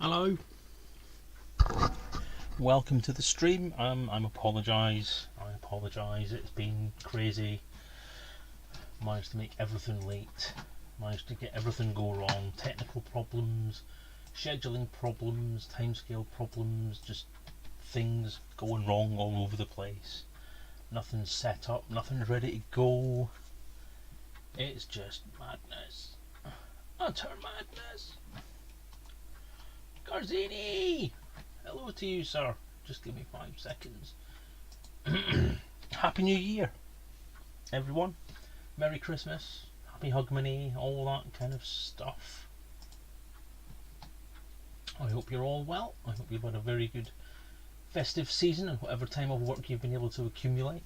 Hello. Welcome to the stream. I apologise. It's been crazy. Managed to make everything late. Managed to get everything go wrong. Technical problems, scheduling problems, timescale problems, just things going wrong all over the place. Nothing's set up, nothing's ready to go. It's just madness. Utter madness. Garzini! Hello to you, sir. Just give me 5 seconds. Happy New Year, everyone. Merry Christmas. Happy Hogmanay, all that kind of stuff. I hope you're all well. I hope you've had a very good festive season and whatever time of work you've been able to accumulate.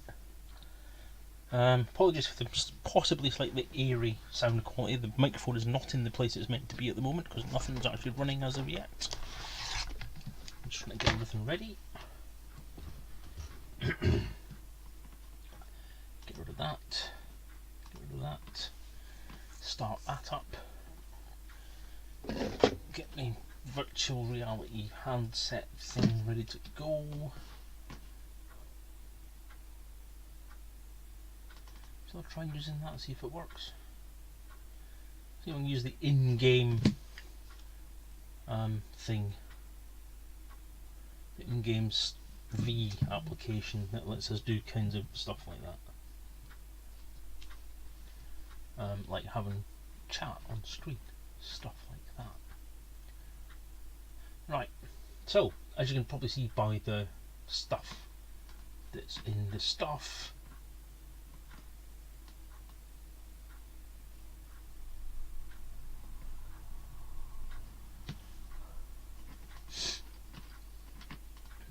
Apologies for the possibly slightly eerie sound quality. The microphone is not in the place it's meant to be at the moment because nothing's actually running as of yet. I'm just trying to get everything ready. Get rid of that. Get rid of that. Start that up. Get my virtual reality handset thing ready to go. So I'll try using that and see if it works. So you can use the in-game thing. The in-game V application that lets us do kinds of stuff like that. Like having chat on screen. Stuff like that. Right, so as you can probably see by the stuff that's in the stuff,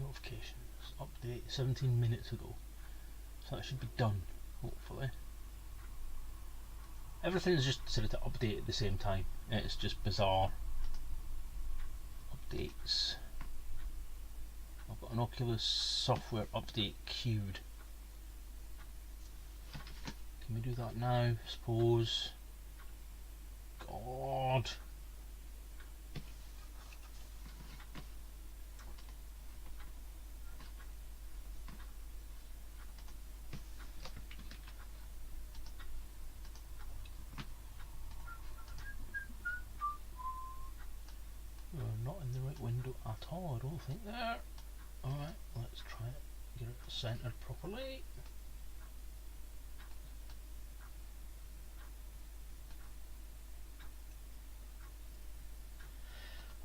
notifications, update 17 minutes ago, so that should be done, hopefully. Everything's just decided to update at the same time, it's just bizarre. Updates. I've got an Oculus software update queued. Can we do that now? Suppose. God. We're not in the right window at all, I don't think there. Alright, let's try it. Get it centered properly.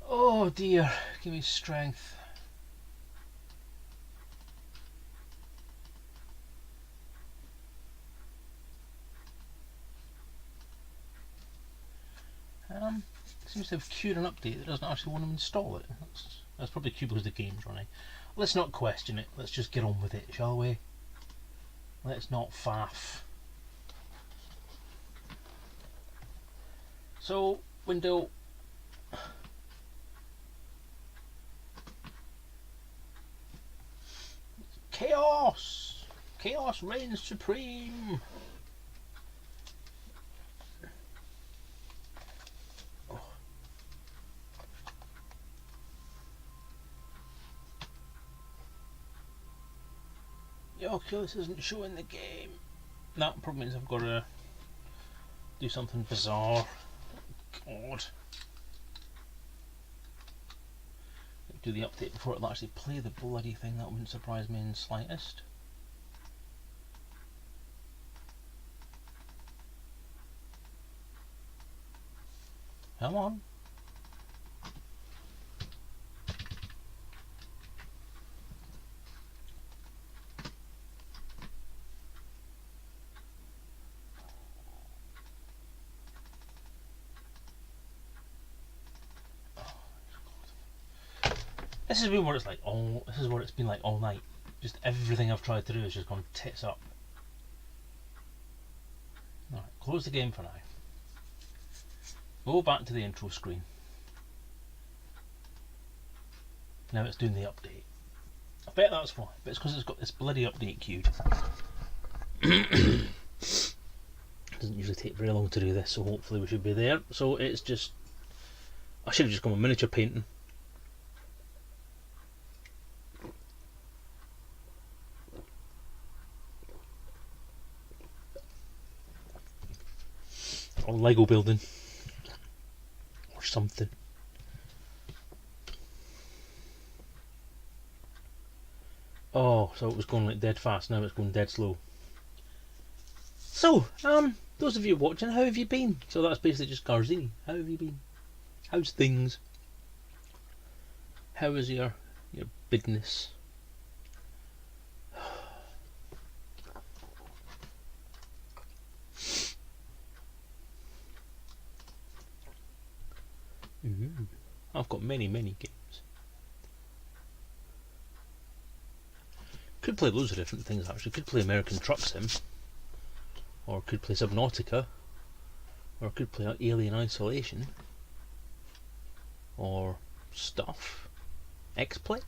Oh dear, give me strength. Seems to have queued an update that doesn't actually want to install it. That's probably queued because the game's running. Let's not question it, let's just get on with it, shall we? Let's not faff. So, window. Chaos! Chaos reigns supreme! The Oculus isn't showing the game. That probably means I've got to do something bizarre. God. Do the update before it'll actually play the bloody thing. That wouldn't surprise me in the slightest. Come on. This has been what it's like all. This is what it's been like all night. Just everything I've tried to do has just gone tits up. Alright, close the game for now. Go back to the intro screen. Now it's doing the update. I bet that's why, but it's because it's got this bloody update queued. It doesn't usually take very long to do this, so hopefully we should be there. So it's just, I should have just gone with miniature painting or Lego building, or something. Oh, so it was going like dead fast, now it's going dead slow. So, those of you watching, how have you been? So that's basically just Garzini. How have you been? How's things? How is your business? I've got many games. Could play loads of different things actually. Could play American Truck Sim, or could play Subnautica, or could play Alien Isolation, or stuff. X-Play.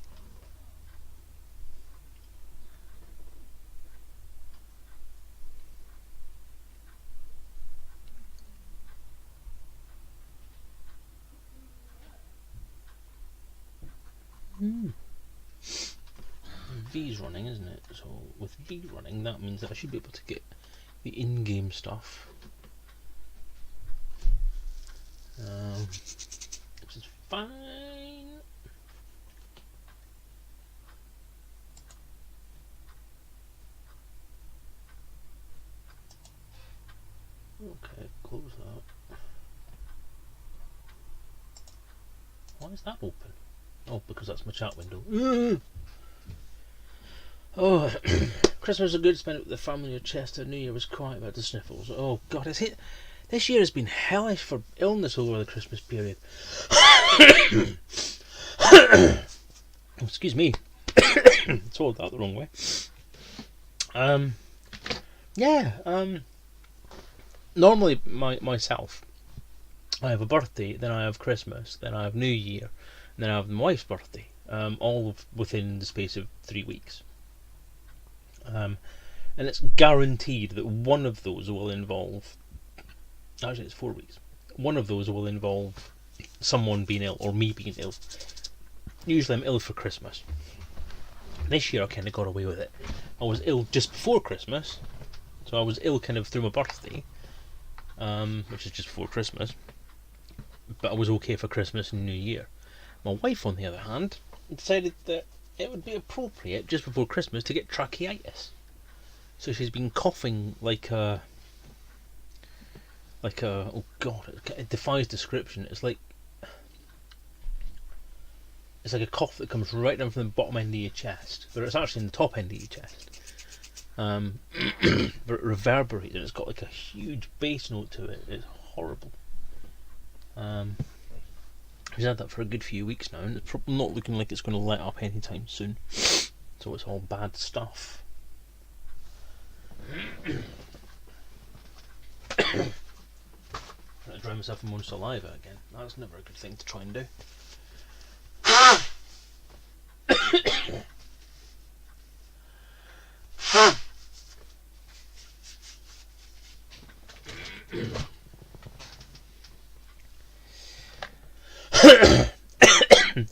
V's running, isn't it? So with V running, that means that I should be able to get the in-game stuff. Which is fine. Okay, close that. Why is that open? Oh, because that's my chat window. Oh, Christmas was good. Spent it with the family at Chester. New Year was quiet about the sniffles. Oh God, this year has been hellish for illness over the Christmas period. Excuse me. Told that the wrong way. Normally myself, I have a birthday, then I have Christmas, then I have New Year, and then I have my wife's birthday. All within the space of 3 weeks. And it's guaranteed that one of those will involve, actually it's 4 weeks, one of those will involve someone being ill or me being ill. Usually I'm ill for Christmas. This year I kind of got away with it. I was ill just before Christmas, so I was ill kind of through my birthday, which is just before Christmas, but I was okay for Christmas and New Year. My wife, on the other hand, decided that it would be appropriate just before Christmas to get tracheitis. So she's been coughing like a oh God, it defies description. It's like a cough that comes right down from the bottom end of your chest, but it's actually in the top end of your chest. But it reverberates and it's got like a huge bass note to it. It's horrible. He's had that for a good few weeks now, and it's probably not looking like it's going to let up anytime soon. So it's all bad stuff. I'm trying to drown myself in more saliva again. That's never a good thing to try and do.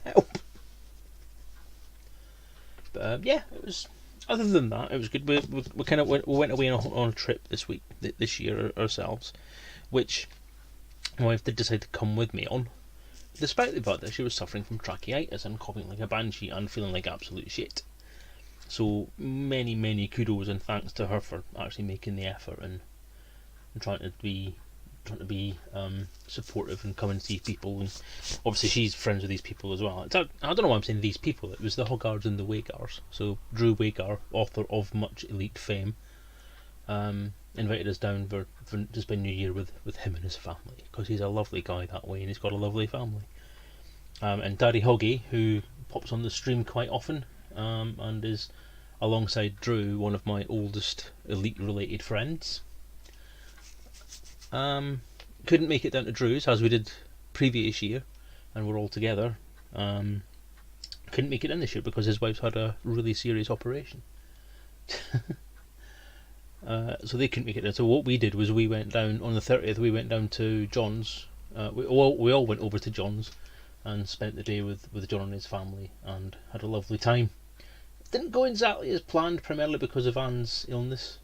Help. But yeah, it was. Other than that, it was good. We kind of went away on a trip this year ourselves, which my wife did decide to come with me on, despite the fact that she was suffering from tracheitis and coughing like a banshee and feeling like absolute shit. So many kudos and thanks to her for actually making the effort and trying to be supportive and come and see people. And obviously she's friends with these people as well. I don't know why I'm saying these people. It was the Hoggards and the Wagars. So Drew Wagar, author of much elite fame, invited us down to spend New Year with him and his family, because he's a lovely guy that way and he's got a lovely family. And Daddy Hoggy, who pops on the stream quite often, and is alongside Drew one of my oldest elite related friends. Couldn't make it down to Drew's as we did previous year, and we're all together. Couldn't make it in this year because his wife's had a really serious operation. So they couldn't make it in. So what we did was we went down on the 30th. We went down to John's. We all went over to John's and spent the day with John and his family and had a lovely time. Didn't go exactly as planned, primarily because of Anne's illness,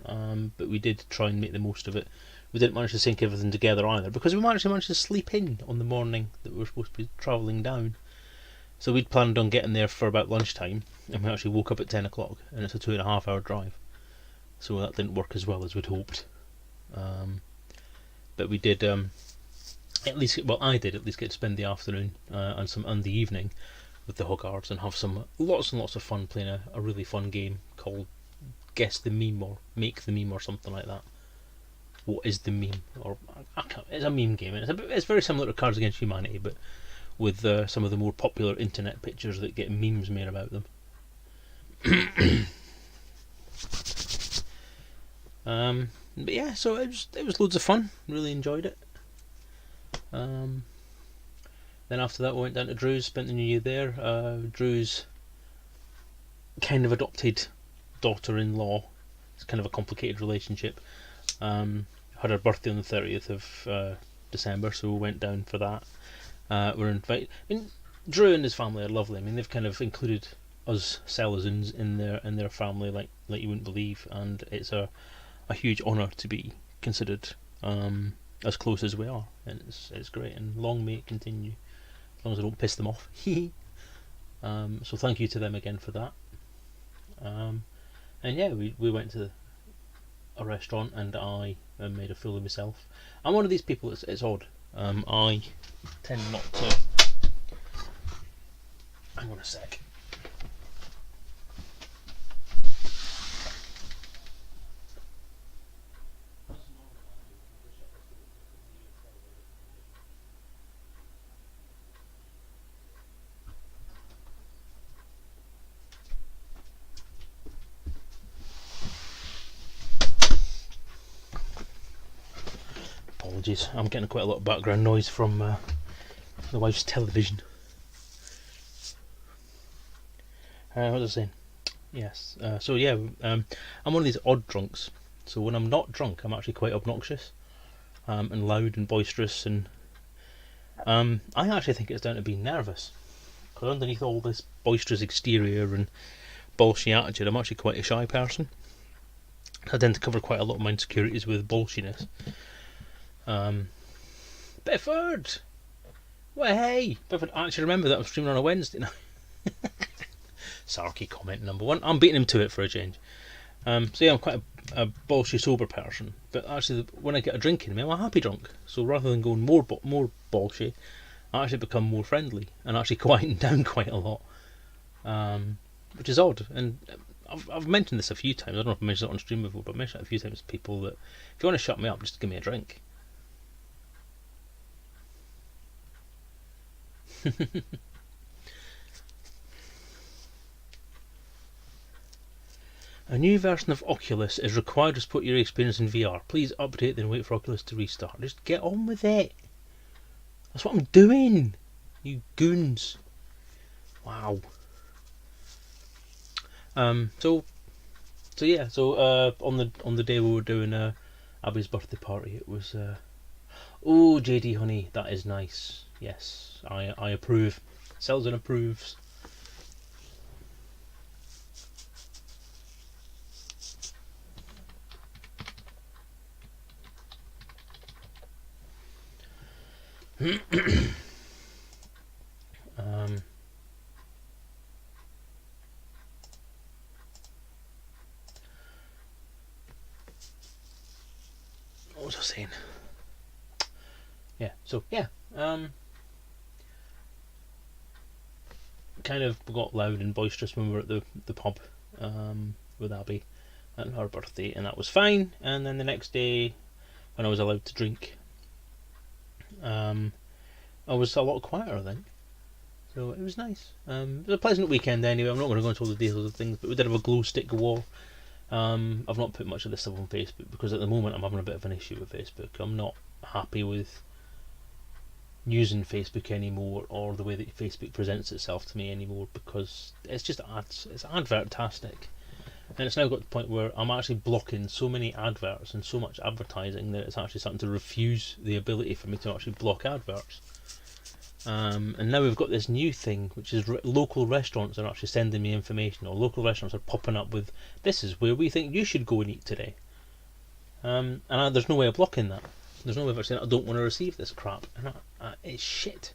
but we did try and make the most of it. we didn't manage to sync everything together either, because we managed to sleep in on the morning that we were supposed to be travelling down. So we'd planned on getting there for about lunchtime, and we actually woke up at 10 o'clock, and it's a 2.5 hour drive. So that didn't work as well as we'd hoped. But we did, at least, well, I did at least get to spend the afternoon and the evening with the Wagars and have some lots and lots of fun playing a really fun game called Guess the Meme or Make the Meme or something like that. What is the meme? Or it's a meme game. It's very similar to Cards Against Humanity, but with some of the more popular internet pictures that get memes made about them. But yeah, so it was loads of fun. Really enjoyed it. Then after that, we went down to Drew's, spent the New Year there. Drew's kind of adopted daughter-in-law. It's kind of a complicated relationship. Had her birthday on the 30th of December, so we went down for that. We're invited. I mean, Drew and his family are lovely. I mean, they've kind of included us Selezens in their family like you wouldn't believe, and it's a huge honour to be considered as close as we are, and it's great, and long may it continue, as long as I don't piss them off. So thank you to them again for that. And yeah, we went to a restaurant, and I made a fool of myself. I'm one of these people. It's odd. I tend not to. Hang on a sec. Apologies, I'm getting quite a lot of background noise from the wife's television. What was I saying? Yes. So yeah, I'm one of these odd drunks. So when I'm not drunk, I'm actually quite obnoxious, and loud and boisterous, and I actually think it's down to being nervous. Because underneath all this boisterous exterior and bolshy attitude, I'm actually quite a shy person. I tend to cover quite a lot of my insecurities with bolshiness. Bifford! Well, hey! Bifford, actually remember that I'm streaming on a Wednesday now. Sarky comment number one. I'm beating him to it for a change. So yeah, I'm quite a bolshy sober person, but actually when I get a drink in me, I'm a happy drunk. So rather than going more bolshy, I actually become more friendly and actually quieten down quite a lot, which is odd. And I've mentioned this a few times. I don't know if I mentioned it on stream before, but I've mentioned it a few times to people that if you want to shut me up, just give me a drink. A new version of Oculus is required to support your experience in VR. Please update, then wait for Oculus to restart. Just get on with it. That's what I'm doing. You goons. Wow. So yeah. So on the day we were doing Abby's birthday party, it was oh JD honey, that is nice. Yes, I approve. Selezen approves. What was I saying? Yeah, so yeah, kind of got loud and boisterous when we were at the pub with Abby at her birthday, and that was fine. And then the next day, when I was allowed to drink, I was a lot quieter then, so it was nice. It was a pleasant weekend anyway. I'm not going to go into all the details of things, but we did have a glow stick war. I've not put much of this stuff on Facebook because at the moment I'm having a bit of an issue with Facebook. I'm not happy with using Facebook anymore, or the way that Facebook presents itself to me anymore, because it's just ads. It's advertastic. And it's now got to the point where I'm actually blocking so many adverts and so much advertising that it's actually starting to refuse the ability for me to actually block adverts. And now we've got this new thing, which is local restaurants are actually sending me information, or local restaurants are popping up with, this is where we think you should go and eat today. There's no way of blocking that. There's no way of saying I don't want to receive this crap. And it's shit.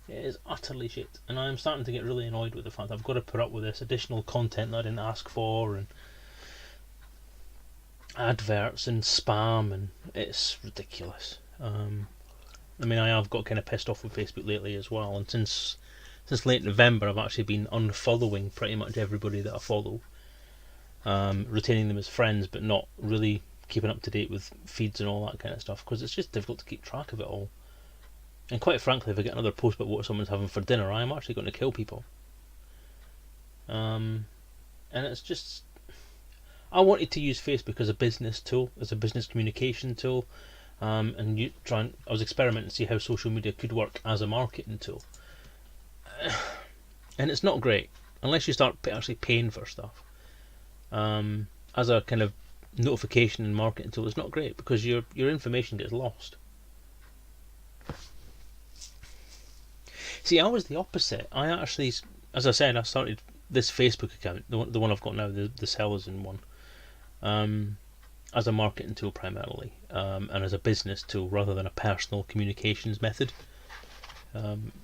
It is utterly shit. And I'm starting to get really annoyed with the fact that I've got to put up with this additional content that I didn't ask for, and adverts and spam, and it's ridiculous. I mean, I have got kind of pissed off with Facebook lately as well, and since late November I've actually been unfollowing pretty much everybody that I follow, retaining them as friends but not really keeping up to date with feeds and all that kind of stuff, because it's just difficult to keep track of it all. And quite frankly, if I get another post about what someone's having for dinner, I'm actually going to kill people. And it's just, I wanted to use Facebook as a business tool, as a business communication tool, and I was experimenting to see how social media could work as a marketing tool. And it's not great unless you start actually paying for stuff. As a kind of notification and marketing tool, it's not great because your information gets lost. See, I was the opposite. I actually, as I said, I started this Facebook account, the one I've got now, the Selezen one, as a marketing tool primarily, and as a business tool rather than a personal communications method,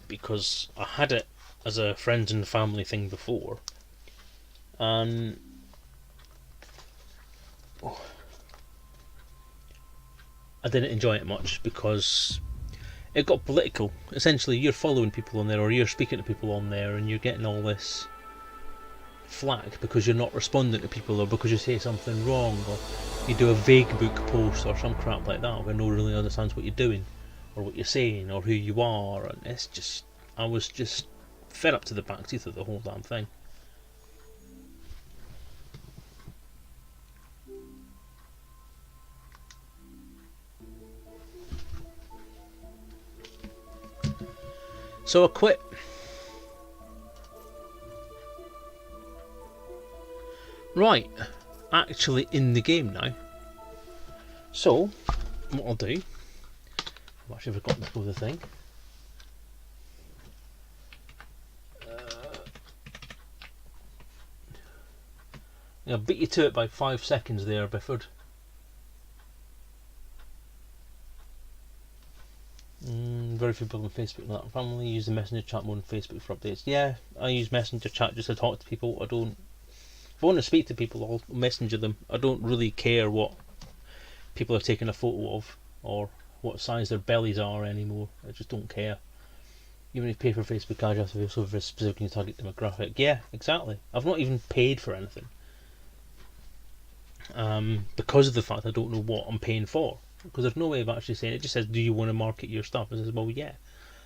because I had it as a friends and family thing before, and I didn't enjoy it much because it got political. Essentially, you're following people on there, or you're speaking to people on there, and you're getting all this flack because you're not responding to people, or because you say something wrong, or you do a vague book post or some crap like that where no one really understands what you're doing or what you're saying or who you are. And it's just, I was just fed up to the back teeth of the whole damn thing. So I quit. Right, actually in the game now. So, what I'll do, I've actually forgotten to go the thing. I beat you to it by 5 seconds there, Bifford. Very few people on Facebook and that. Family use the messenger chat more than Facebook for updates. Yeah, I use messenger chat just to talk to people. If I want to speak to people, I'll messenger them. I don't really care what people are taking a photo of or what size their bellies are anymore. I just don't care. Even if you pay for Facebook ads, you have to be also for a specific target demographic. Yeah, exactly. I've not even paid for anything. Because of the fact I don't know what I'm paying for. Because there's no way of actually saying it. Just says, do you want to market your stuff? And I says, well, yeah,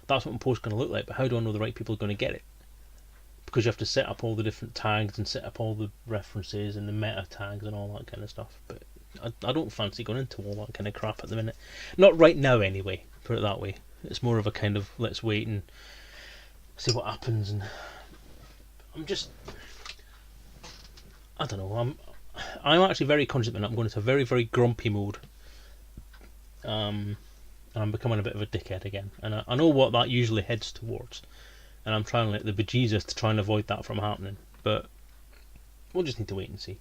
that's what my post's going to look like, but how do I know the right people are going to get it? Because you have to set up all the different tags and set up all the references and the meta tags and all that kind of stuff. But I don't fancy going into all that kind of crap at the minute. Not right now anyway, put it that way. It's more of a kind of, let's wait and see what happens. And I'm just, I don't know, I'm actually very conscious that I'm going into a very, very grumpy mode. And I'm becoming a bit of a dickhead again, and I know what that usually heads towards, and I'm trying like the bejesus to try and avoid that from happening, but we'll just need to wait and see.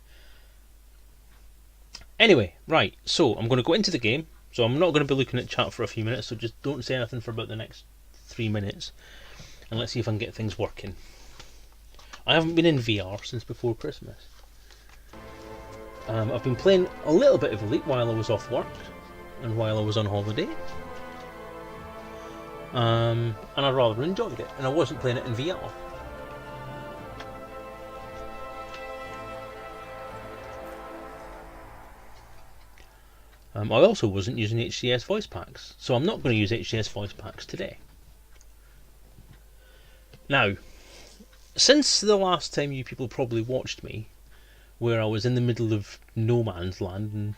Anyway, right, so I'm going to go into the game, so I'm not going to be looking at chat for a few minutes, so just don't say anything for about the next 3 minutes, and let's see if I can get things working. I haven't been in VR since before Christmas. I've been playing a little bit of Elite while I was off work and while I was on holiday, and I rather enjoyed it, and I wasn't playing it in VR. I also wasn't using HCS voice packs, so I'm not going to use HCS voice packs today. Now, since the last time you people probably watched me, where I was in the middle of no man's land and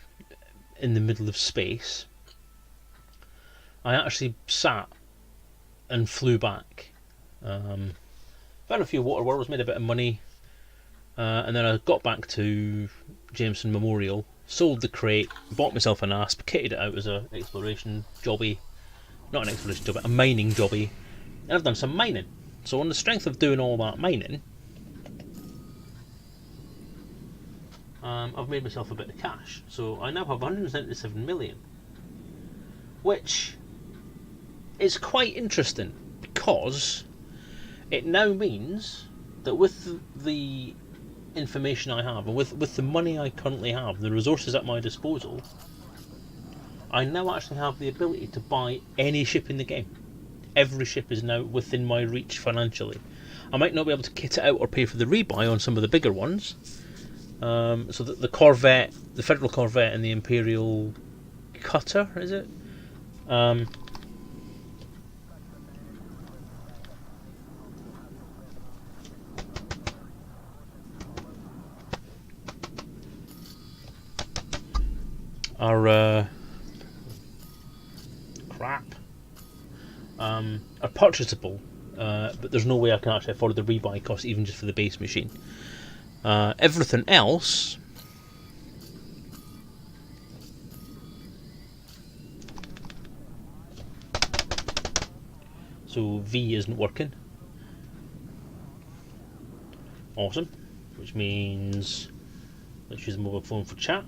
in the middle of space, I actually sat and flew back. Found a few water worlds, made a bit of money, and then I got back to Jameson Memorial, sold the crate, bought myself an asp, kitted it out as an exploration jobby, not an exploration jobby, a mining jobby, and I've done some mining. So on the strength of doing all that mining, I've made myself a bit of cash. So I now have 177 million, which is quite interesting because it now means that with the information I have and with the money I currently have, the resources at my disposal, I now actually have the ability to buy any ship in the game. Every ship is now within my reach financially. I might not be able to kit it out or pay for the rebuy on some of the bigger ones. So that the Corvette, the Federal Corvette and the Imperial Cutter, is it? Are crap. Are purchasable, but there's no way I can actually afford the rebuy cost even just for the base machine. Everything else, so V isn't working. Awesome, which means let's use the mobile phone for chat.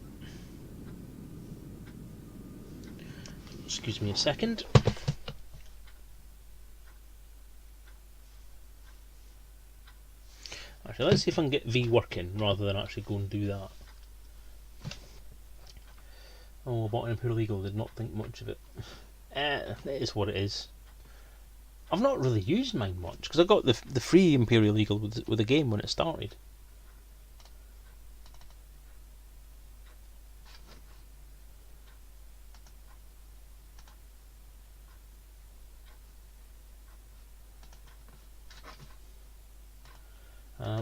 Excuse me a second. Actually, let's see if I can get V working rather than actually go and do that. Oh, I bought an Imperial Eagle, did not think much of it. It is what it is. I've not really used mine much because I got the free Imperial Eagle with the game when it started.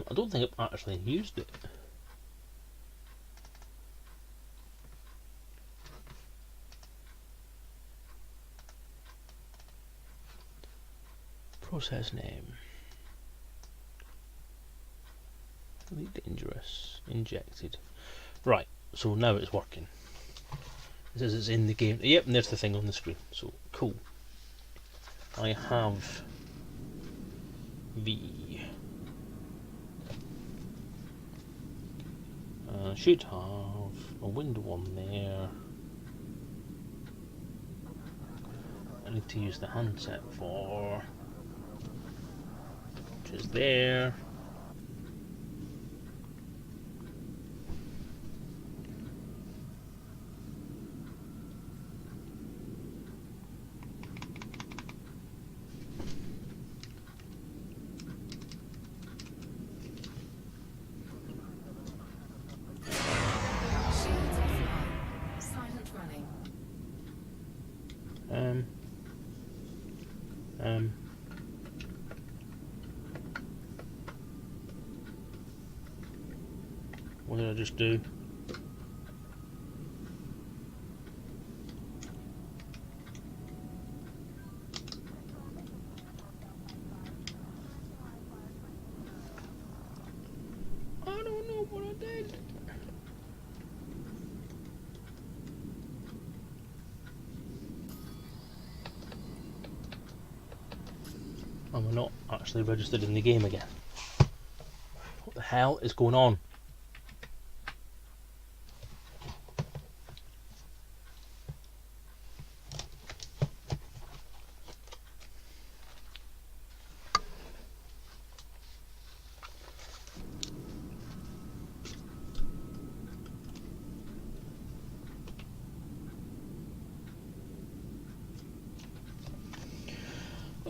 I don't think I've actually used it. Process name. Elite Dangerous. Injected. Right, so now it's working. It says it's in the game. Yep, and there's the thing on the screen. So, cool. I have V. Should have a window on there. I need to use the handset for, which is there. What did I just do? I don't know what I did. And we're not actually registered in the game again. What the hell is going on?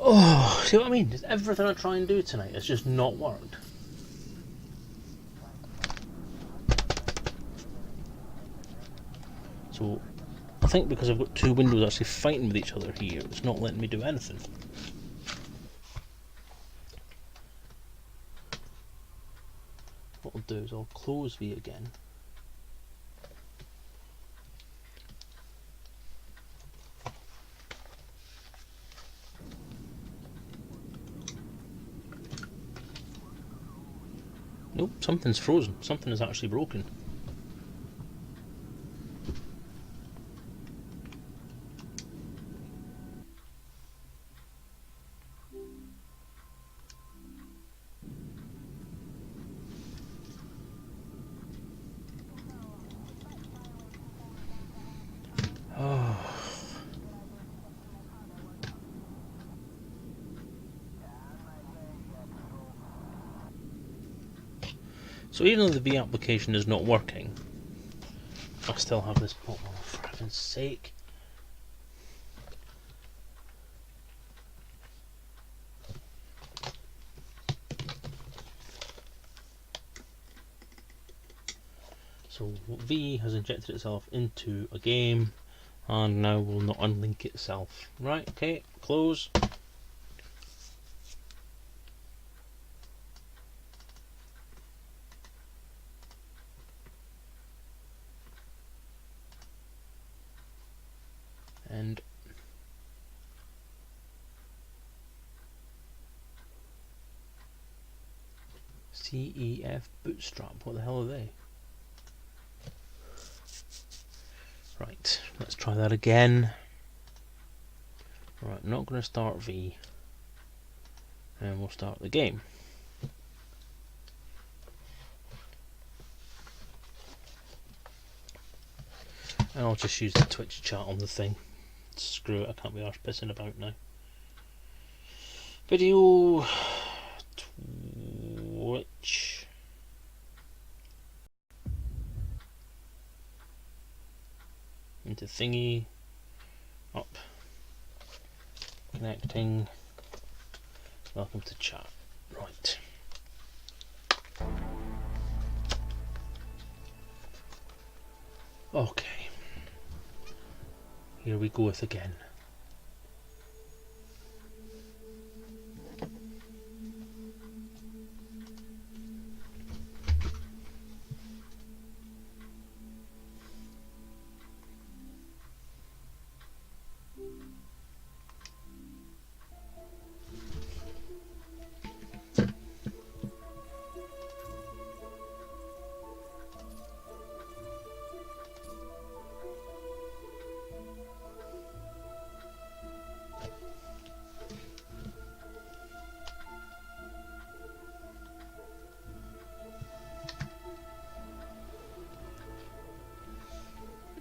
Oh, see what I mean? Just everything I try and do tonight has just not worked. So, I think because I've got two windows actually fighting with each other here, it's not letting me do anything. What I'll do is I'll close V again. Nope, something's frozen. Something is actually broken. So even though the V application is not working, I still have this bottle, for heaven's sake. So V has injected itself into a game and now will not unlink itself. Right, okay, close. And CEF Bootstrap, what the hell are they? Right, let's try that again. Right, I'm not going to start V, and we'll start the game. And I'll just use the Twitch chat on the thing. Screw it, I can't be arsed pissing about now. Video Twitch. Into thingy. Up. Connecting. Welcome to chat. Right. Okay. Here we goeth again.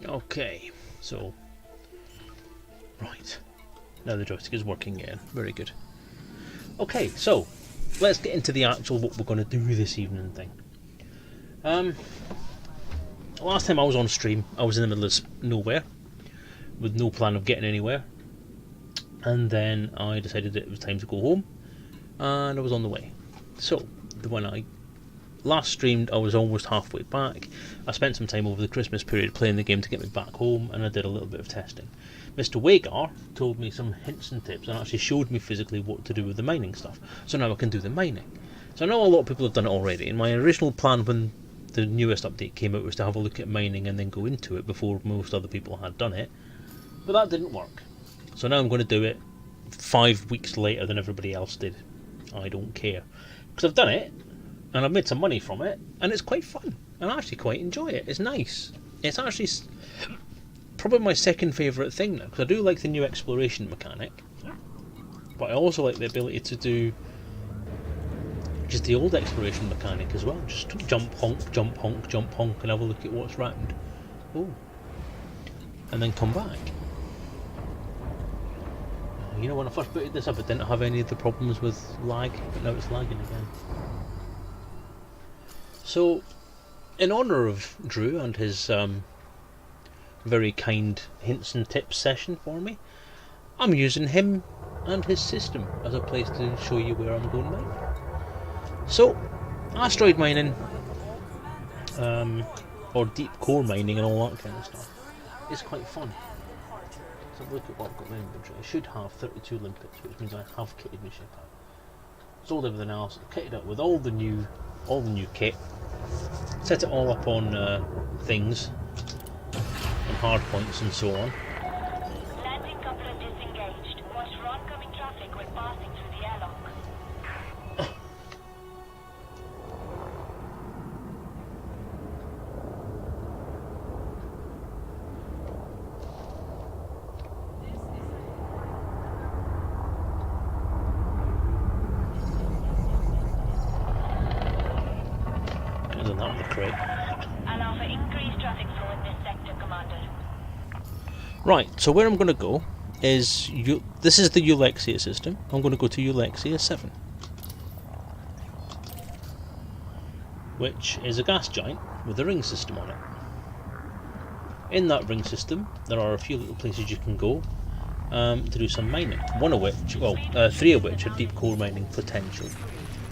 Okay, so right now the joystick is working again. Very good. Okay, so let's get into the actual what we're going to do this evening thing. Last time I was on stream, I was in the middle of nowhere with no plan of getting anywhere, and then I decided it was time to go home, and I was on the way. So when I last streamed, I was almost halfway back. I spent some time over the Christmas period playing the game to get me back home, and I did a little bit of testing. Mr. Wagar told me some hints and tips and actually showed me physically what to do with the mining stuff. So now I can do the mining. So I know a lot of people have done it already, and my original plan when the newest update came out was to have a look at mining and then go into it before most other people had done it. But that didn't work. So now I'm going to do it 5 weeks later than everybody else did. I don't care. Because I've done it, and I've made some money from it, and it's quite fun, and I actually quite enjoy it. It's nice. It's actually probably my second favourite thing now, because I do like the new exploration mechanic, but I also like the ability to do just the old exploration mechanic as well. Just jump, honk, jump, honk, jump, honk, and have a look at what's round. Oh. And then come back. You know, when I first booted this up, it didn't have any of the problems with lag, but now it's lagging again. So, in honour of Drew and his very kind hints and tips session for me, I'm using him and his system as a place to show you where I'm going now. So, asteroid mining, or deep core mining and all that kind of stuff, is quite fun. So look at what I've got in my inventory. I should have 32 limpets, which means I have kitted my ship out. Sold everything else, kitted it with all the new kit, set it all up on things, on hard points and so on. Landing coupler disengaged. Watch for oncoming traffic when passing through the airlock. Isn't that the crate? Allow for increased traffic flow in this sector, Commander. Right, so where I'm going to go is, this is the Eulexia system. I'm going to go to Eulexia 7. which is a gas giant with a ring system on it. In that ring system, there are a few little places you can go to do some mining. Three of which are deep core mining potential.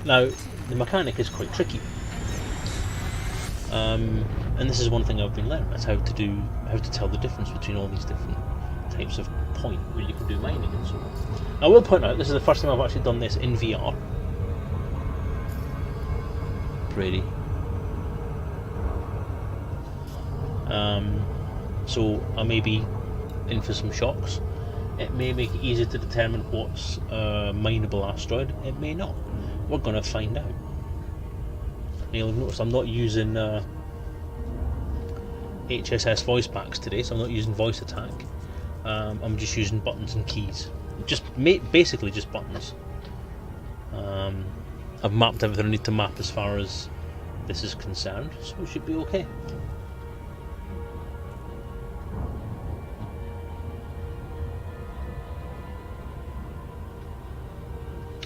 Now, the mechanic is quite tricky, and this is one thing I've been learning: is how to tell the difference between all these different types of point where you can do mining and so on. I will point out this is the first time I've actually done this in VR. Pretty. So I may be in for some shocks. It may make it easier to determine what's a mineable asteroid. It may not. We're going to find out. You'll have noticed I'm not using HSS voice packs today, so I'm not using voice attack. I'm just using buttons and keys. Basically just buttons. I've mapped everything I need to map as far as this is concerned, so it should be okay.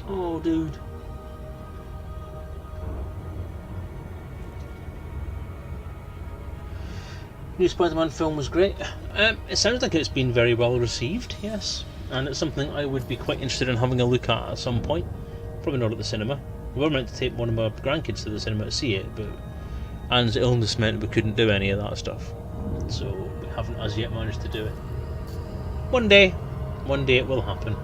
Oh, dude. New Spider-Man film was great. It sounds like it's been very well received, yes. And it's something I would be quite interested in having a look at some point. Probably not at the cinema. We were meant to take one of my grandkids to the cinema to see it, but Anne's illness meant we couldn't do any of that stuff. So we haven't as yet managed to do it. One day it will happen.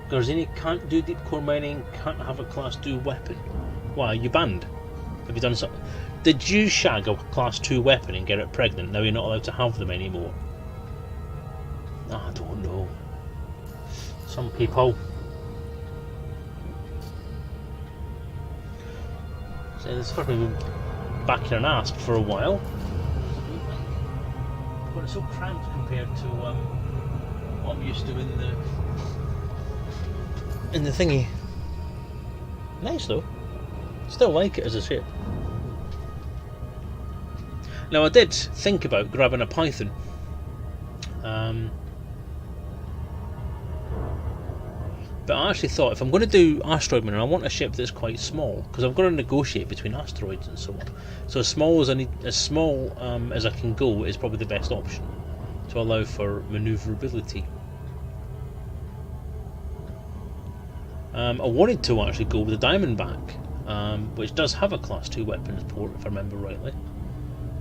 Garzini can't do deep core mining, can't have a class 2 weapon. Why, are you banned? Have you done something? Did you shag a class 2 weapon and get it pregnant? Now you're not allowed to have them anymore. I don't know. Some people. So this has been back here and asked for a while. But it's so cramped compared to what I'm used to in the thingy. Nice though. Still like it as a shape. Now I did think about grabbing a Python. But I actually thought if I'm going to do asteroid mining, I want a ship that's quite small because I've got to negotiate between asteroids and so on. So as small as I can go is probably the best option to allow for manoeuvrability. I wanted to actually go with the Diamondback, which does have a class 2 weapons port if I remember rightly.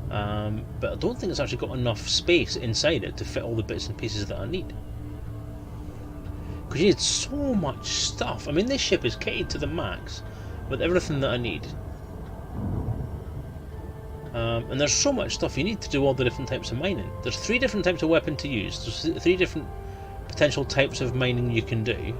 But I don't think it's actually got enough space inside it to fit all the bits and pieces that I need. Because you need so much stuff. I mean, this ship is kitted to the max with everything that I need. And there's so much stuff you need to do all the different types of mining. There's 3 different types of weapon to use. There's 3 different potential types of mining you can do.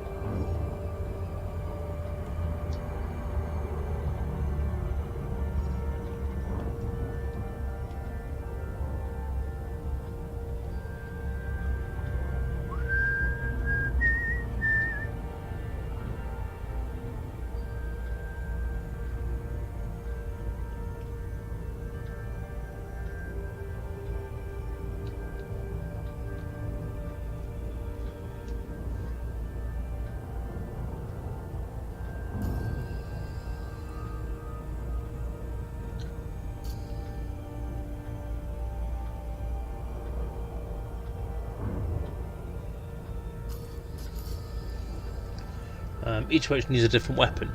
Each which needs a different weapon.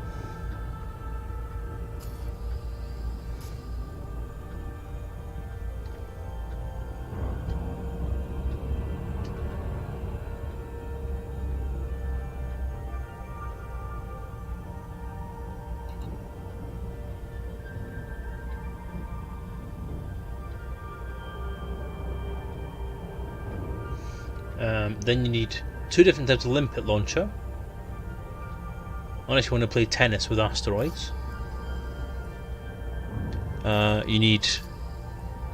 Then you need 2 different types of limpet launcher. Unless you want to play tennis with asteroids. You need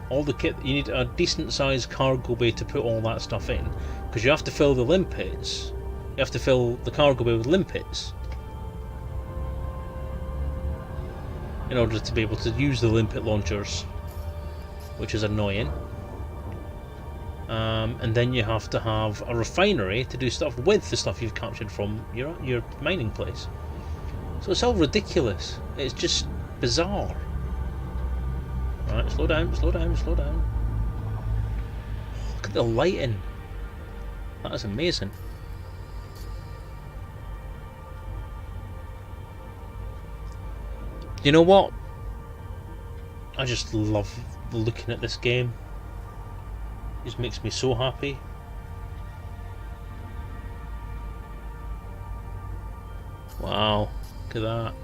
all the kit. You need a decent sized cargo bay to put all that stuff in, because you have to fill the limpets. You have to fill the cargo bay with limpets. in order to be able to use the limpet launchers, which is annoying. And then you have to have a refinery to do stuff with the stuff you've captured from your mining place. So it's all ridiculous. It's just bizarre. Right, slow down, slow down, slow down. Look at the lighting. That is amazing. You know what? I just love looking at this game. It just makes me so happy. Wow, look at that.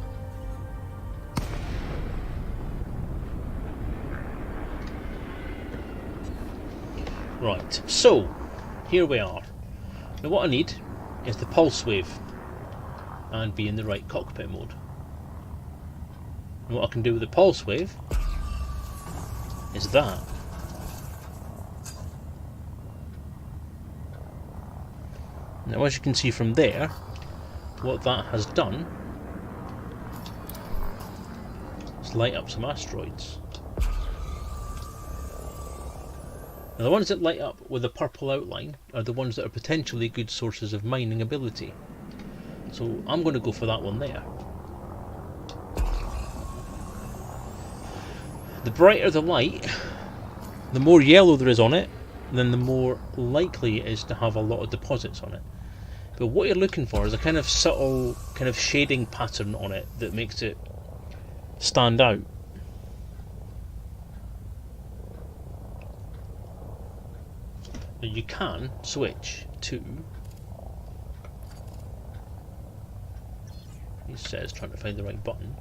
Right, so here we are. Now what I need is the pulse wave and be in the right cockpit mode. And what I can do with the pulse wave is that. Now as you can see from there, what that has done is light up some asteroids. Now the ones that light up with a purple outline are the ones that are potentially good sources of mining ability. So I'm going to go for that one there. The brighter the light, the more yellow there is on it, then the more likely it is to have a lot of deposits on it. But what you're looking for is a kind of subtle kind of shading pattern on it that makes it stand out. Now you can switch to, he says trying to find the right button.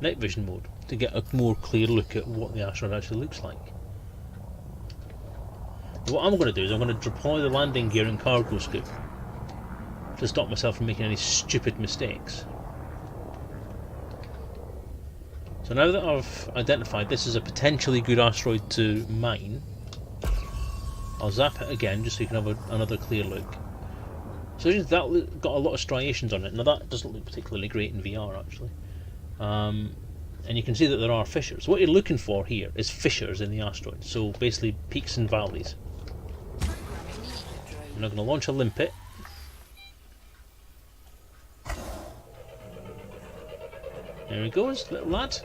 Night vision mode to get a more clear look at what the asteroid actually looks like. What I'm going to do is I'm going to deploy the landing gear and cargo scoop to stop myself from making any stupid mistakes. So now that I've identified this is a potentially good asteroid to mine, I'll zap it again just so you can have another clear look. So that got a lot of striations on it. Now that doesn't look particularly great in VR actually. And you can see that there are fissures. What you're looking for here is fissures in the asteroid, so basically peaks and valleys. I'm now going to launch a limpet. There he goes, little lad.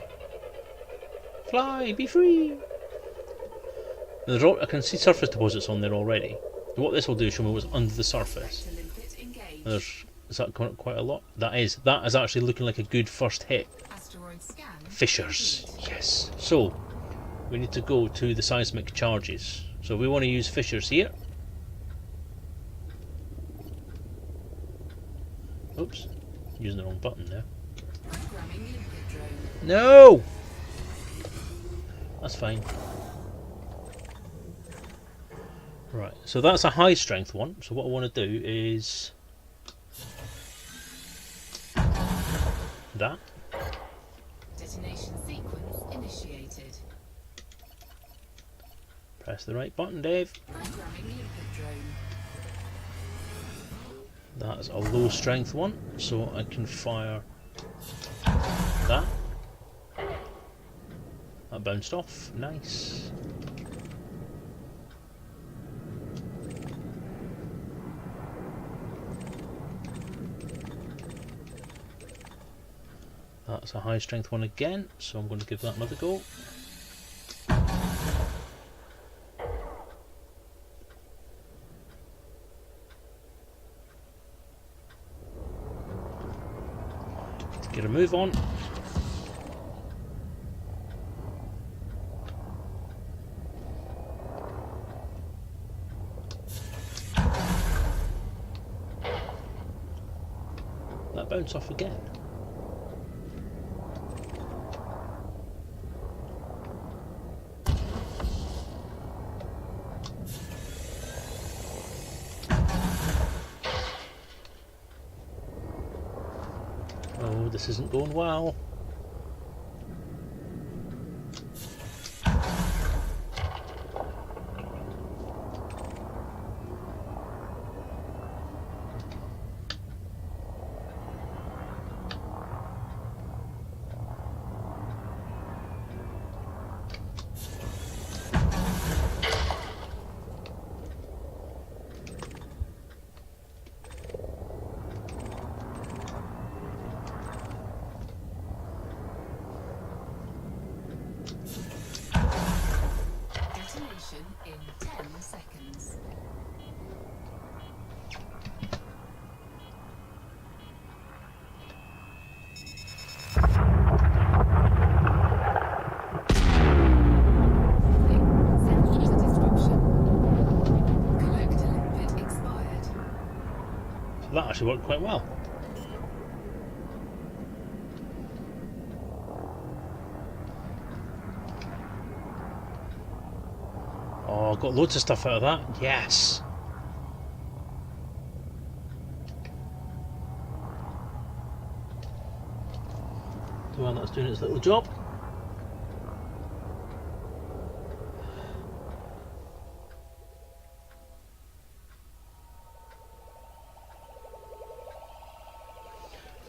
Fly, be free! Now, I can see surface deposits on there already. And what this will do is show me what's under the surface. Is that coming up quite a lot? That is actually looking like a good first hit. Fissures, yes. So, we need to go to the seismic charges. So we want to use fissures here. Oops, using the wrong button there. No! That's fine. Right, so that's a high strength one. So what I want to do is that. Detonation sequence initiated. Press the right button, Dave. Programming limpet drone. That's a low strength one, so I can fire that. That bounced off. Nice. That's a high strength one again, so I'm going to give that another go. To get a move on. That bounced off again. Oh, this isn't going well. actually worked quite well. Oh, got loads of stuff out of that. Yes. Well, that's doing its little job.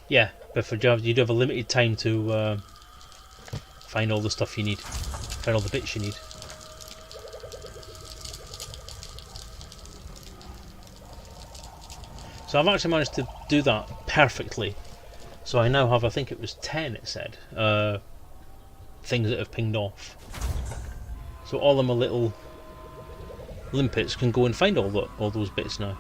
Yeah, but for Java, you do have a limited time to find all the stuff you need, find all the bits you need. So I've actually managed to do that perfectly. So I now have, I think it was 10, it said, things that have pinged off. So all of my little limpets can go and find all those bits now.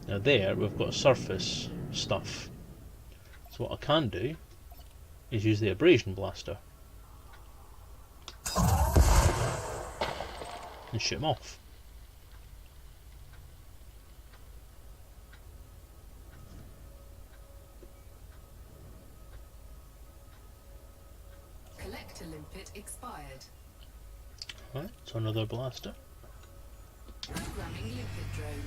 Now there we've got surface stuff. So what I can do is use the abrasion blaster and shoot them off. Collector limpet expired. Right, so another blaster. Programming limpet drone.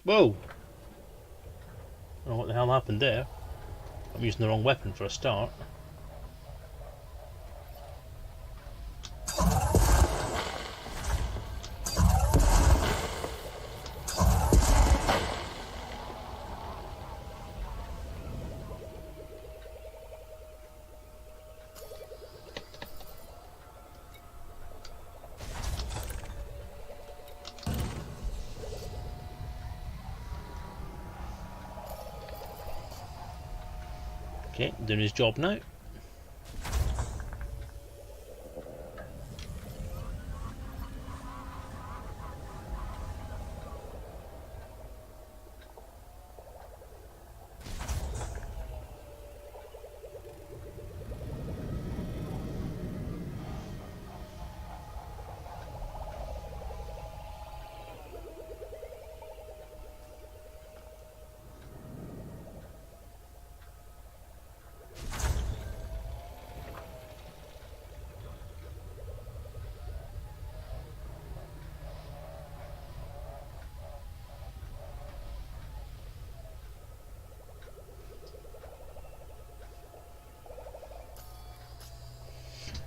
Whoa! I don't know what the hell happened there. I'm using the wrong weapon for a start. Okay, doing his job now.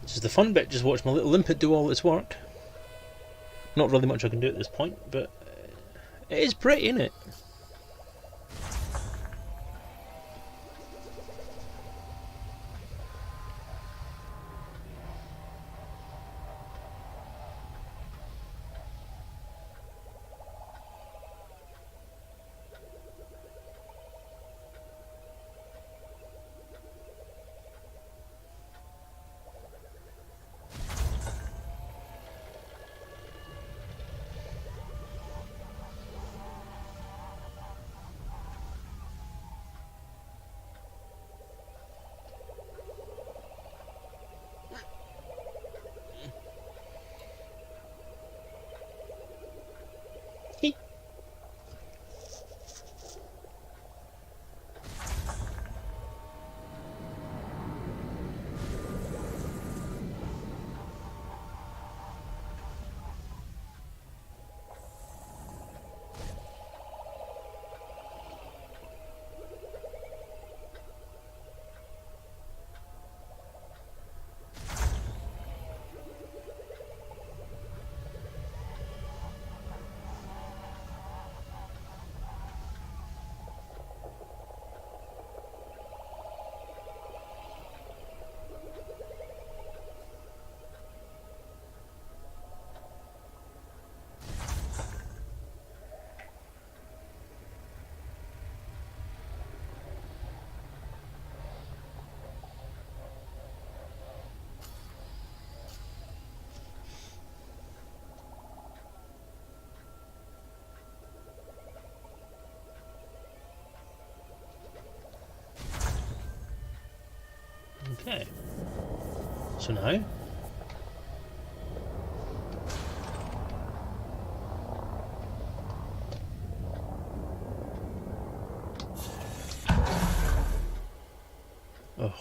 This is the fun bit, just watch my little limpet do all its work. Not really much I can do at this point, but it is pretty, isn't it? Okay. So now... Oh.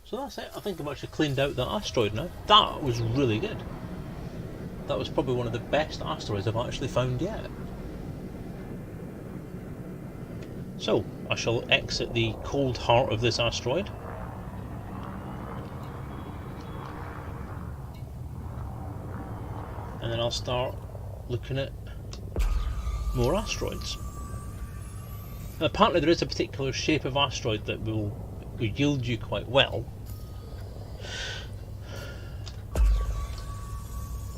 So that's it. I think I've actually cleaned out that asteroid now. That was really good. That was probably one of the best asteroids I've actually found yet. So, I shall exit the cold heart of this asteroid. And then I'll start looking at more asteroids. And apparently there is a particular shape of asteroid that will yield you quite well.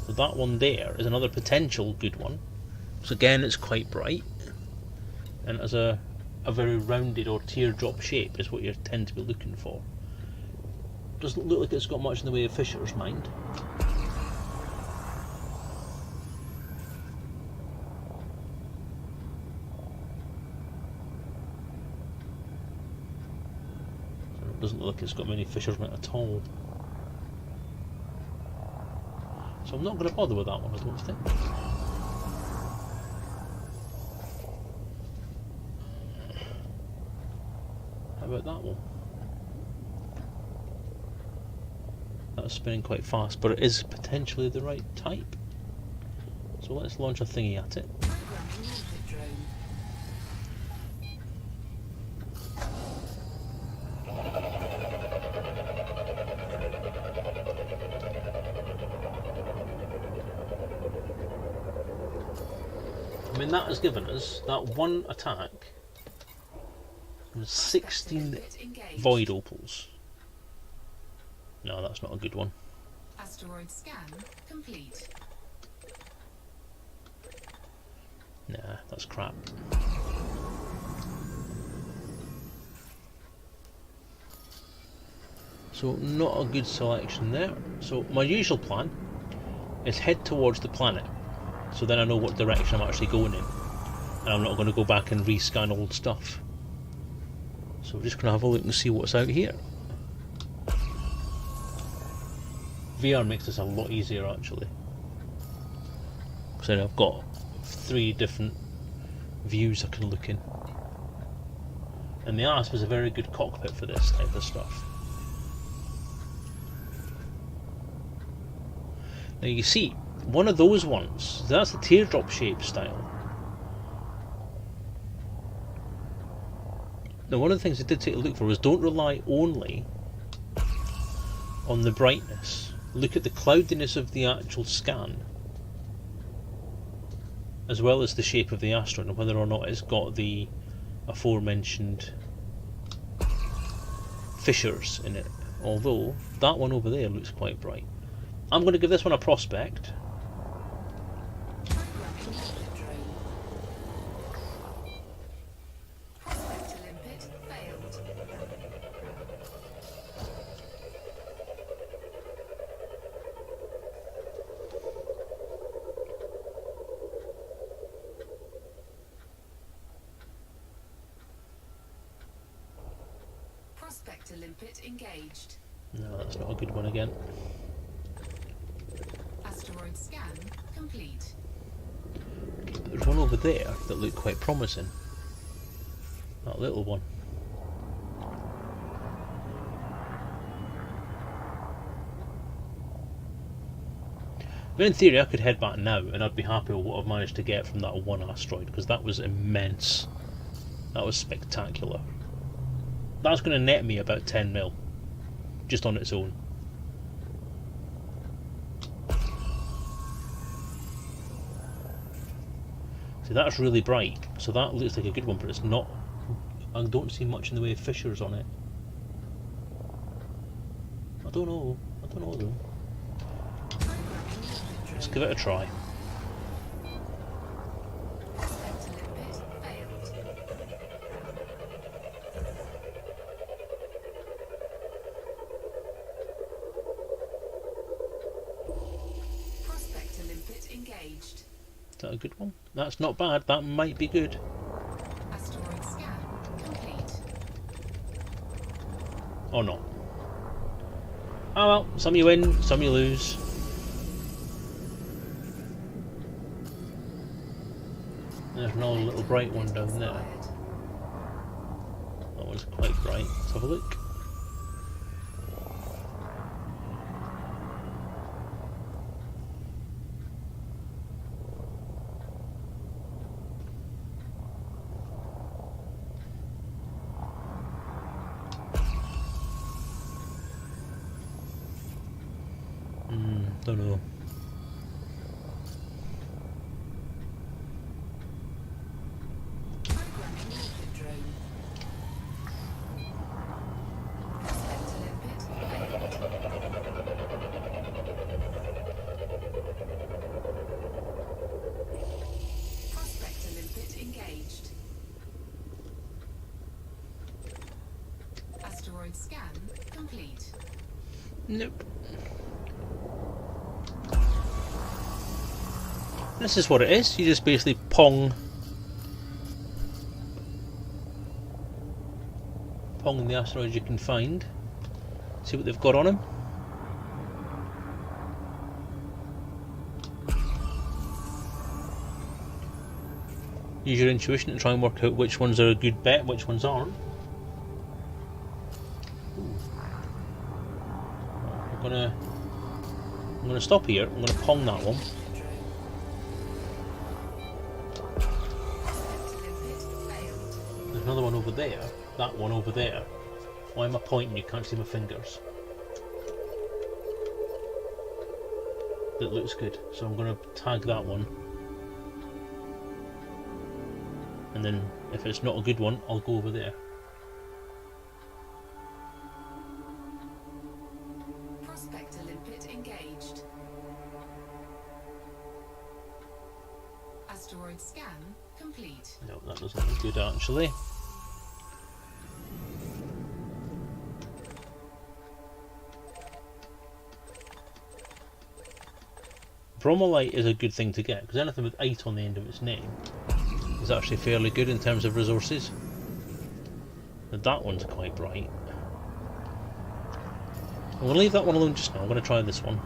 So that one there is another potential good one. So again, it's quite bright, and it has a very rounded or teardrop shape is what you tend to be looking for. Doesn't look like it's got much in the way of Fisher's mind. So it doesn't look like it's got many fishermen at all. So I'm not going to bother with that one, I don't think. How about that one? That's spinning quite fast, but it is potentially the right type. So let's launch a thingy at it. I mean, that has given us that one attack with 16 void opals. No, that's not a good one. Asteroid scan complete. Nah, that's crap. So not a good selection there. So my usual plan is head towards the planet, so then I know what direction I'm actually going in, and I'm not going to go back and rescan old stuff. So we're just going to have a look and see what's out here. VR makes this a lot easier actually. So I've got 3 different views I can look in. And the Asp is a very good cockpit for this type of stuff. Now you see, one of those ones, that's the teardrop shape style. Now one of the things I did take a look for was don't rely only on the brightness. Look at the cloudiness of the actual scan, as well as the shape of the asteroid and whether or not it's got the aforementioned fissures in it. Although that one over there looks quite bright. I'm going to give this one a prospect. Prospector limpet engaged. No, that's not a good one again. Asteroid scan complete. There's one over there that looked quite promising. That little one. But in theory I could head back now and I'd be happy with what I've managed to get from that one asteroid, because that was immense. That was spectacular. That's going to net me about 10 mil, just on its own. See, that's really bright, so that looks like a good one, but it's not. I don't see much in the way of fissures on it. I don't know though. Let's give it a try. Is that a good one? That's not bad. That might be good. Asteroid scan complete. Or not. Oh well, some you win, some you lose. There's another little bright one down there. That one's quite bright. Let's have a look. Don't know. Prospector limpet engaged. Asteroid scan complete. Nope. This is what it is. You just basically pong the asteroids you can find. See what they've got on them. Use your intuition and try and work out which ones are a good bet, which ones aren't. I'm gonna stop here. I'm gonna pong that one. There's another one over there. That one over there. Why am I pointing? You can't see my fingers. That looks good. So I'm gonna tag that one. And then if it's not a good one, I'll go over there. Prospector limpet engaged. Asteroid scan complete. No, that doesn't look good actually. Bromolite is a good thing to get, because anything with 8 on the end of its name is actually fairly good in terms of resources. That one's quite bright. I'm going to leave that one alone just now. I'm going to try this one.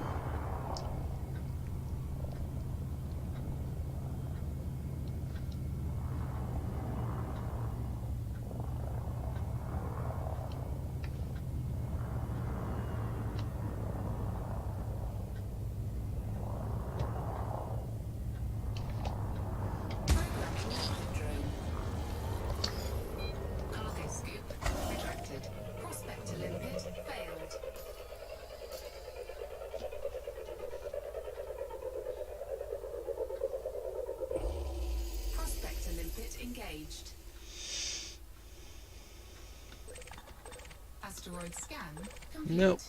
Cargo scoop retracted. Prospector limpet failed. Prospector limpet engaged. Asteroid scan complete. Nope.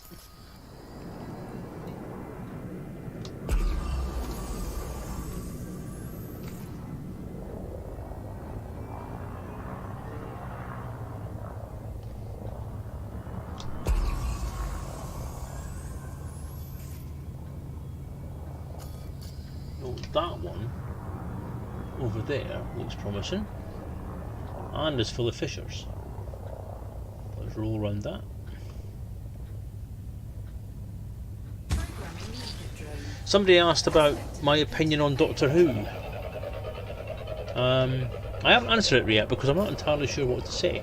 That one over there looks promising and is full of fissures. Let's roll around that. Somebody asked about my opinion on Doctor Who. I haven't answered it yet because I'm not entirely sure what to say.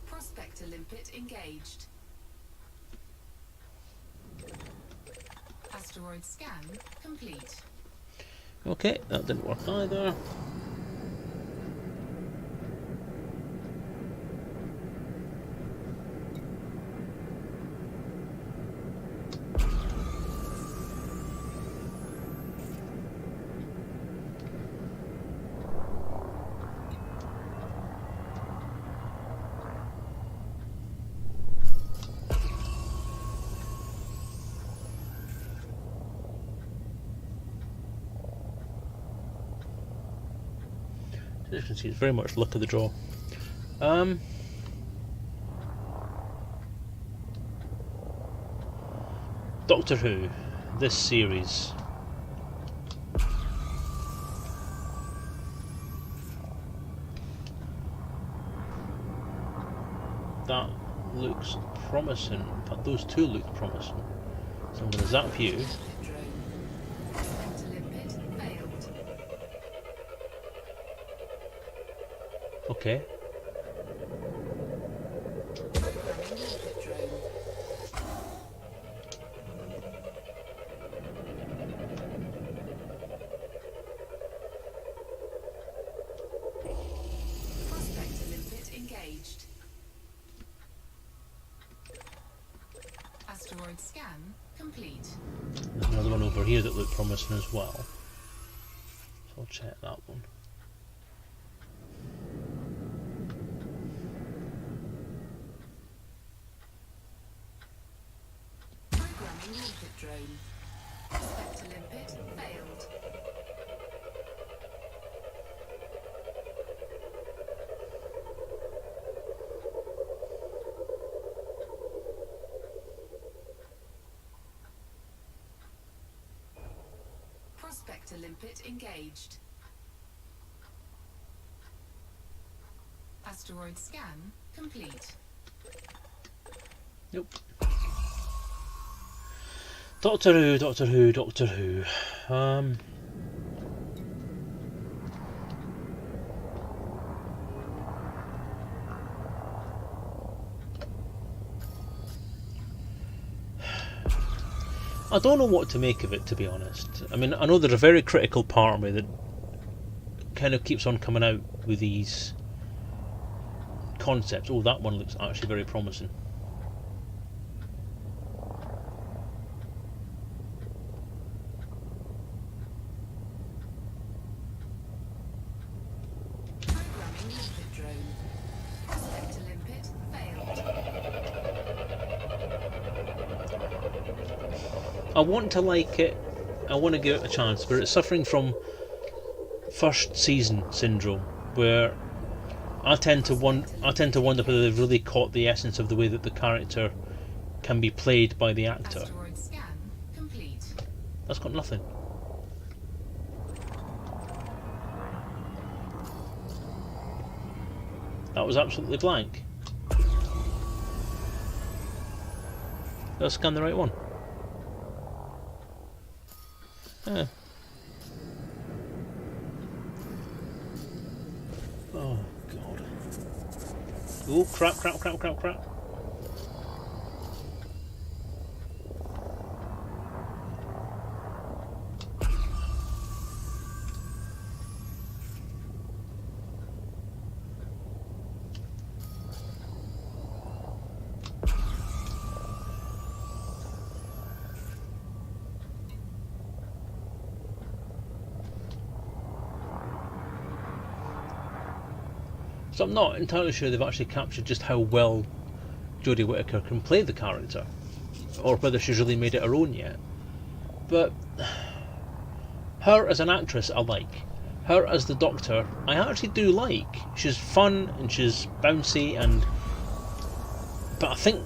Prospector limpet engaged. Asteroid scan complete. Okay, that didn't work either. As you can see, it's very much luck of the draw. Doctor Who, this series. That looks promising. In fact, those two look promising. So I'm going to zap you. Prospector limpet failed. Okay. Prospector limpet engaged. Asteroid scan complete. There's another one over here that looked promising as well. So I'll check that one. Programming limpet drone. Prospector limpet failed. Prospector limpet engaged. Asteroid scan complete. Nope. Doctor Who, Doctor Who, Doctor Who. I don't know what to make of it, to be honest. I mean, I know there's a very critical part of me that kind of keeps on coming out with these concepts. Oh, that one looks actually very promising. Programming limpet drone. Prospector limpet failed. I want to like it. I want to give it a chance, but it's suffering from first season syndrome, where I tend to wonder whether they've really caught the essence of the way that the character can be played by the actor. Asteroid scan complete. That's got nothing. That was absolutely blank. Did I scan the right one? Yeah. Oh god. Oh crap, crap, crap, crap, crap. So I'm not entirely sure they've actually captured just how well Jodie Whittaker can play the character, or whether she's really made it her own yet. But her as an actress I like. Her as the Doctor I actually do like. She's fun and she's bouncy, but I think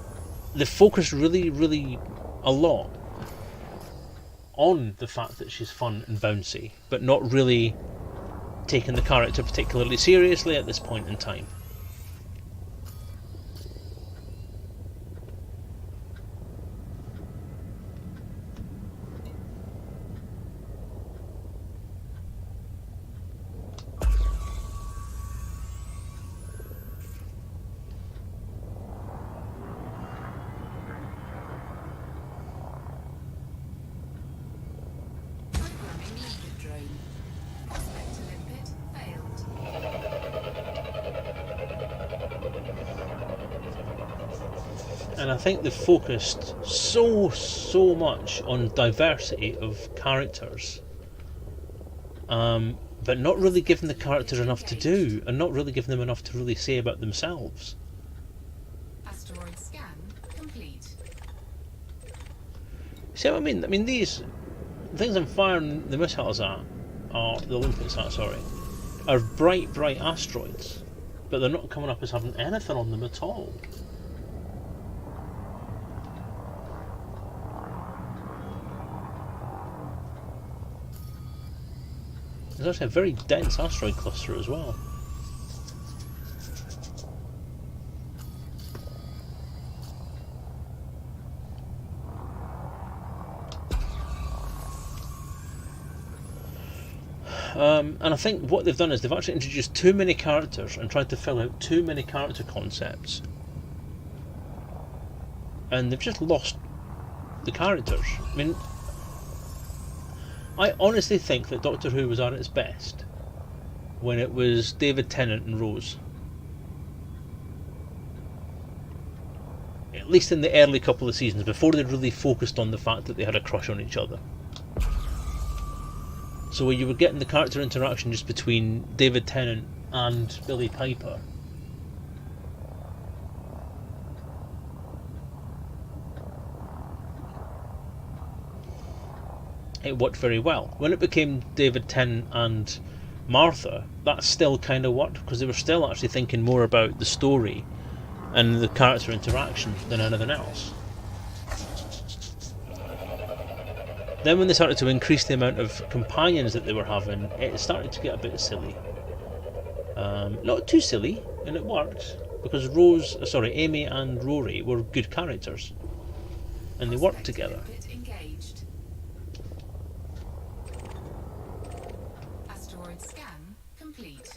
they focus really a lot on the fact that she's fun and bouncy, but not really taking the character particularly seriously at this point in time. Programming limpet drone. Prospect to limpet failed. And I think they've focused so much on diversity of characters, but not really giving the characters enough to do, and not really giving them enough to really say about themselves. Asteroid scan complete. See what I mean? I mean, these things I'm firing the missiles at, or the limpets at, sorry, are bright asteroids, but they're not coming up as having anything on them at all. There's actually a very dense asteroid cluster as well. And I think what they've done is they've actually introduced too many characters and tried to fill out too many character concepts. And they've just lost the characters. I mean, I honestly think that Doctor Who was at its best when it was David Tennant and Rose. At least in the early couple of seasons, before they'd really focused on the fact that they had a crush on each other. So where you were getting the character interaction just between David Tennant and Billie Piper. It worked very well. When it became David Tennant and Martha, that still kind of worked, because they were still actually thinking more about the story and the character interaction than anything else. Then when they started to increase the amount of companions that they were having, it started to get a bit silly. Not too silly, and it worked, because Amy and Rory were good characters, and they worked together. Limpet engaged. Asteroid scan complete.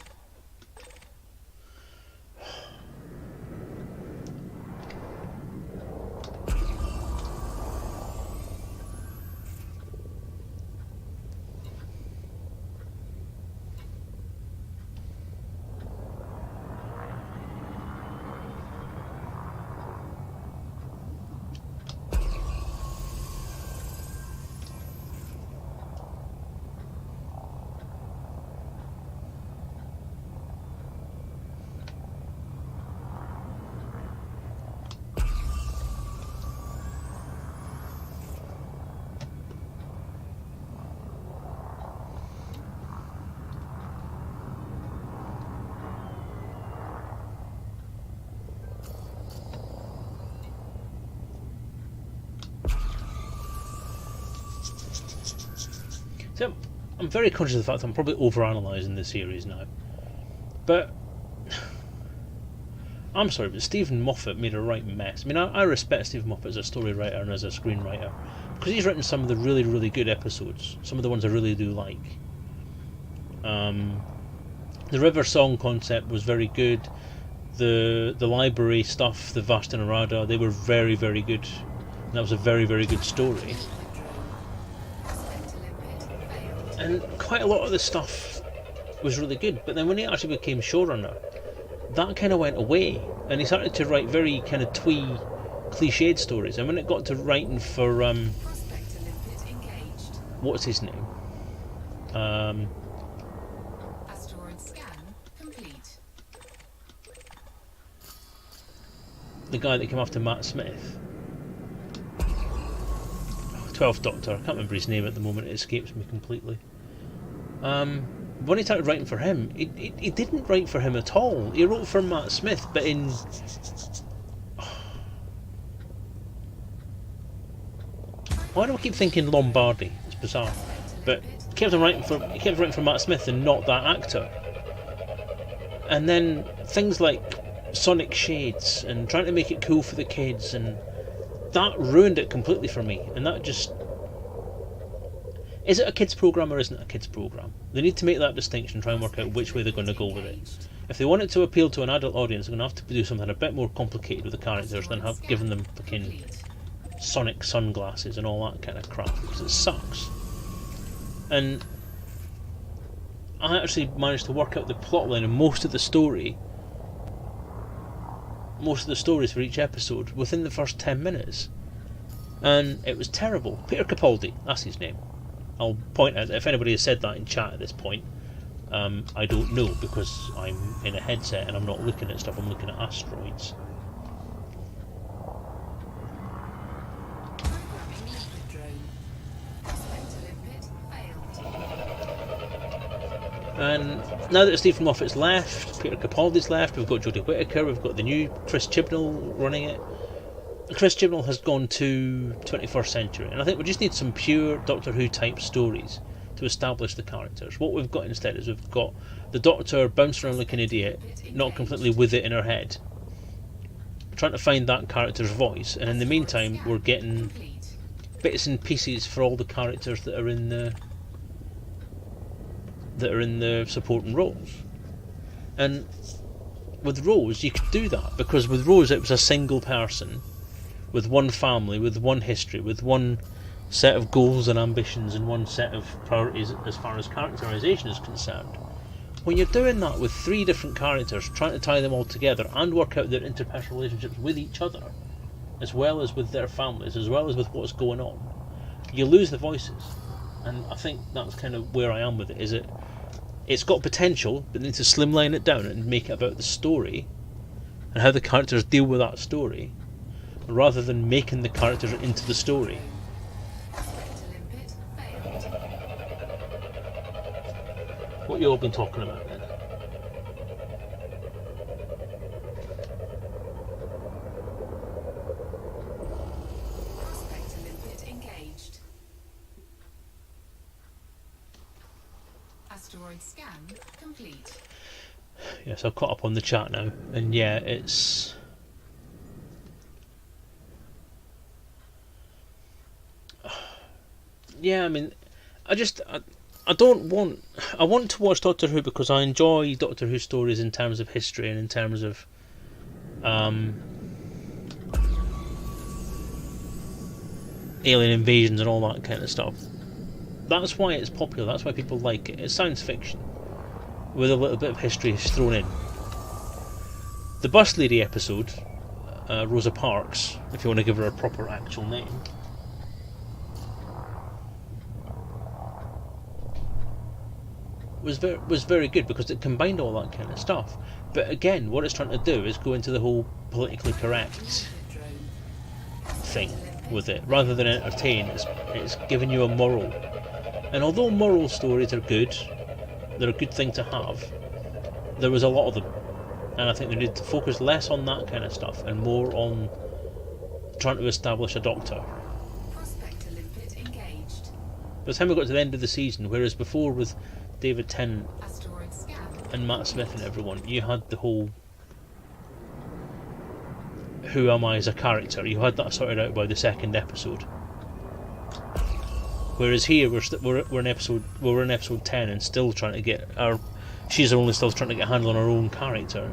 So I'm very conscious of the fact that I'm probably overanalyzing this series now, but I'm sorry, but Stephen Moffat made a right mess. I mean, I respect Stephen Moffat as a story writer and as a screenwriter, because he's written some of the really, really good episodes, some of the ones I really do like. The River Song concept was very good. The library stuff, the Vasta Narada, they were very, very good. And that was a very, very good story. And quite a lot of the stuff was really good, but then when he actually became showrunner, that kind of went away, and he started to write very kind of twee, cliched stories. And when it got to writing for what's his name? Asteroid scan complete. The guy that came after Matt Smith. 12th Doctor, I can't remember his name at the moment, it escapes me completely. When he started writing for him, he didn't write for him at all. He wrote for Matt Smith, but in... Why do I keep thinking Lombardi? It's bizarre. But he kept writing for Matt Smith and not that actor. And then things like Sonic Shades and trying to make it cool for the kids, and that ruined it completely for me. And that just... Is it a kids programme or isn't it a kids programme? They need to make that distinction and try and work out which way they're going to go with it. If they want it to appeal to an adult audience, they're going to have to do something a bit more complicated with the characters than have given them fucking Sonic sunglasses and all that kind of crap, because it sucks. And I actually managed to work out the plotline and most of the stories for each episode within the first 10 minutes. And it was terrible. Peter Capaldi, that's his name. I'll point out that if anybody has said that in chat at this point, I don't know, because I'm in a headset and I'm not looking at stuff, I'm looking at asteroids. And now that Stephen Moffat's left, Peter Capaldi's left, we've got Jodie Whittaker, we've got the new Chris Chibnall running it. Chris Chibnall has gone to 21st century, and I think we just need some pure Doctor Who type stories to establish the characters. What we've got instead is we've got the Doctor bouncing around like an idiot, not completely with it in her head, trying to find that character's voice, and in the meantime we're getting bits and pieces for all the characters that are in the supporting roles. And with Rose you could do that, because with Rose it was a single person with one family, with one history, with one set of goals and ambitions and one set of priorities as far as characterisation is concerned. When you're doing that with 3 different characters, trying to tie them all together and work out their interpersonal relationships with each other, as well as with their families, as well as with what's going on, you lose the voices. And I think that's kind of where I am with it, is it's got potential, but they need to slimline it down and make it about the story and how the characters deal with that story, rather than making the characters into the story. What you all been talking about then? Prospect limpet engaged. Asteroid scan complete. Yes, I've caught up on the chat now, and yeah, it's... Yeah, I mean, I want to watch Doctor Who because I enjoy Doctor Who stories in terms of history and in terms of alien invasions and all that kind of stuff. That's why it's popular, that's why people like it. It's science fiction with a little bit of history thrown in. The Bus Lady episode, Rosa Parks, if you want to give her a proper actual name, was very good because it combined all that kind of stuff. But again, what it's trying to do is go into the whole politically correct thing with it, rather than entertain. It's giving you a moral. And although moral stories are good, they're a good thing to have, there was a lot of them, and I think they need to focus less on that kind of stuff and more on trying to establish a Doctor. By the time we got to the end of the season, whereas before with David Tennant and Matt Smith and everyone, you had the whole who am I as a character. You had that sorted out by the second episode. Whereas here we're in episode 10 and still trying to get she's only still trying to get a handle on her own character.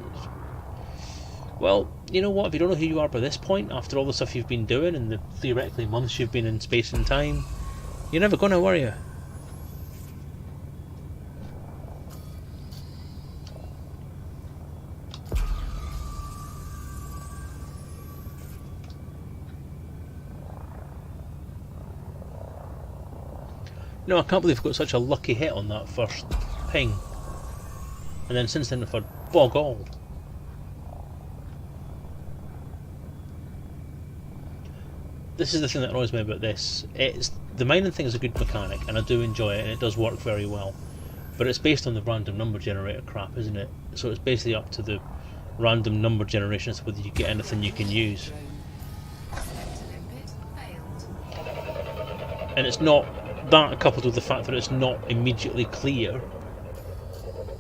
Well, you know what? If you don't know who you are by this point, after all the stuff you've been doing and the theoretically months you've been in space and time, you're never gonna, are you? No, I can't believe I've got such a lucky hit on that first ping. And then since then I've had bog all. This is the thing that annoys me about this. The mining thing is a good mechanic and I do enjoy it and it does work very well. But it's based on the random number generator crap, isn't it? So it's basically up to the random number generation as to whether you get anything you can use. And it's not that, coupled with the fact that it's not immediately clear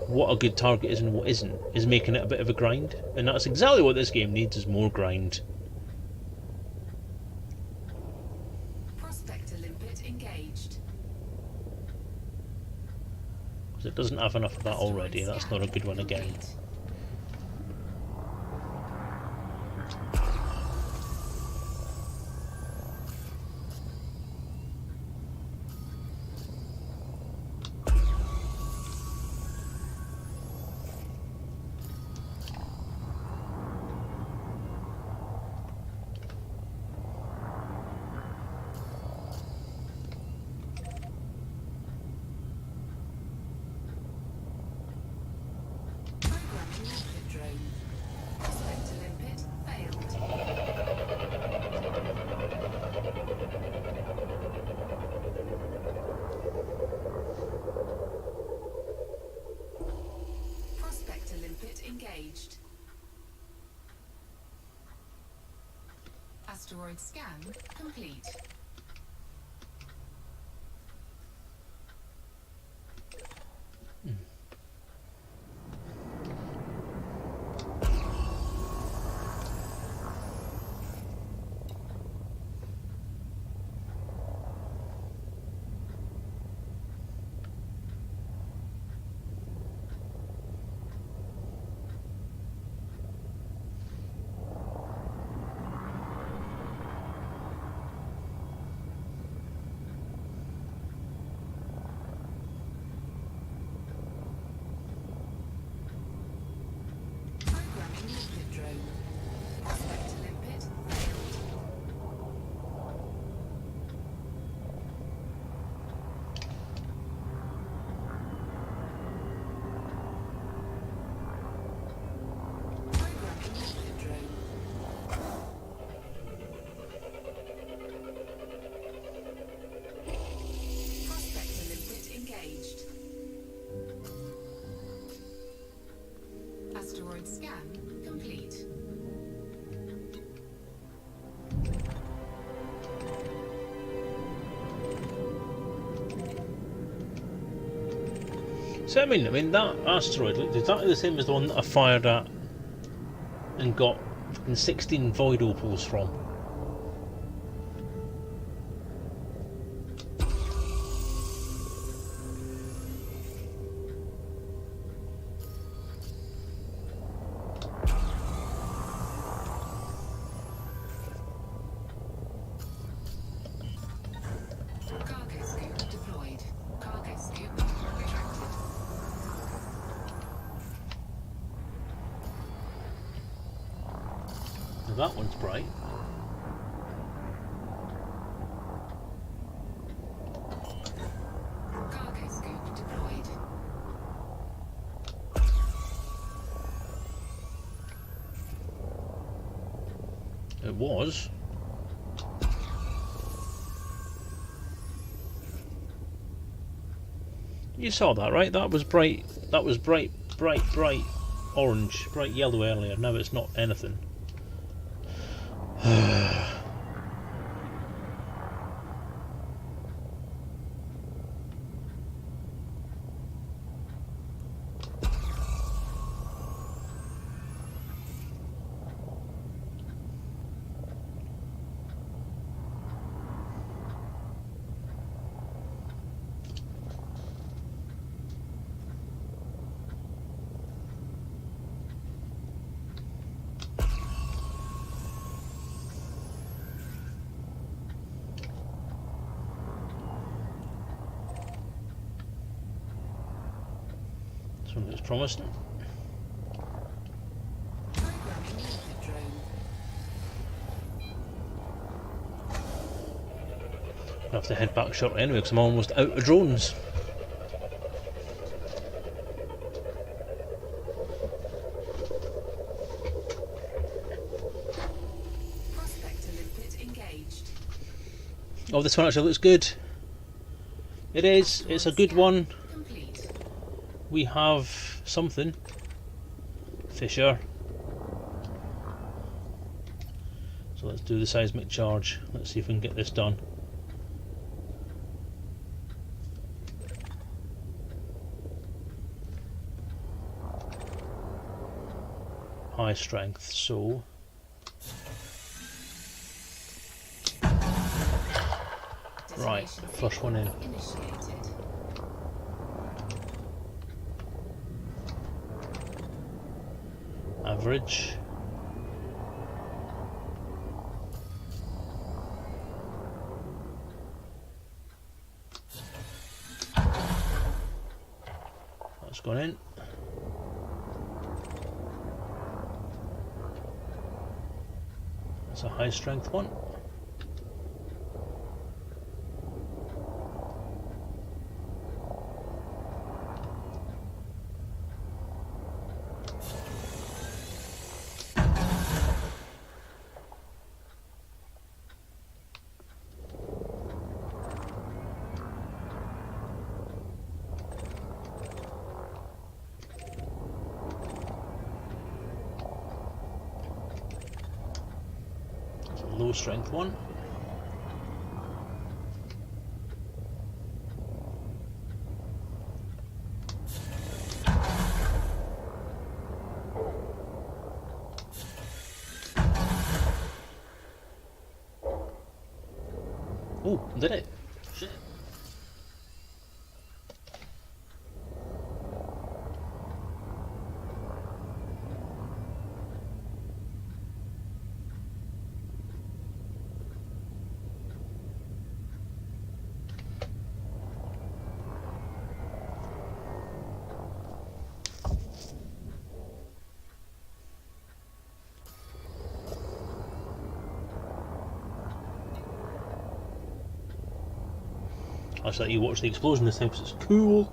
what a good target is and what isn't, is making it a bit of a grind. And that's exactly what this game needs, is more grind. Prospector limpet engaged. Because it doesn't have enough of that already, that's not a good one again. Engaged. Asteroid scan complete. Asteroid scan complete. So I mean that asteroid looked exactly the same as the one that I fired at and got 16 void opals from. That one's bright. Cargo scoop deployed. It was. You saw that, right? That was bright. That was bright orange, bright yellow earlier. Now it's not anything. Something that's promising. Programming liquid drone. I have to head back shortly anyway because I'm almost out of drones. Prospector limpet engaged. Oh, this one actually looks good. It is. It's a good one. Complete. We have something. Fisher. So let's do the seismic charge. Let's see if we can get this done. High strength, so right, Detonation first one in. initiated. Average. That's gone in. That's a high strength one. That's a low strength one. Oh, did it? Shit. I just let you watch the explosion this time because it's cool.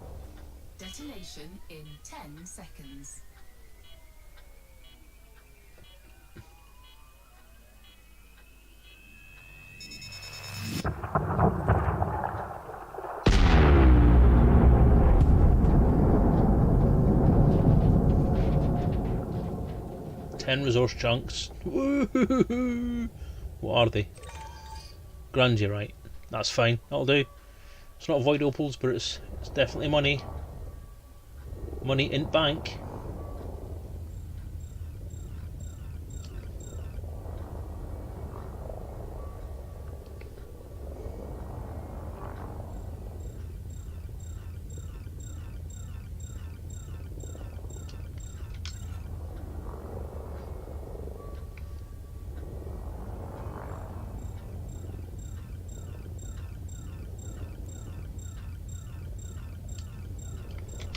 Detonation in 10 seconds. Ten resource chunks. Woohoo! What are they? Grandiorite. That's fine. That'll do. It's not void opals, but it's definitely money. Money in bank.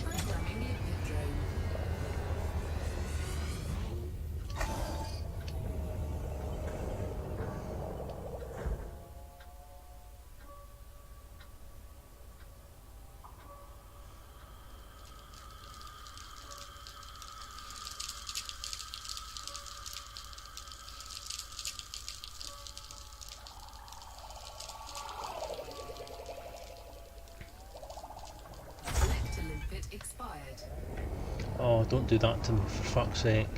Programming liquid drone. Selector limpet expired. Oh, don't do that to me, for fuck's sake.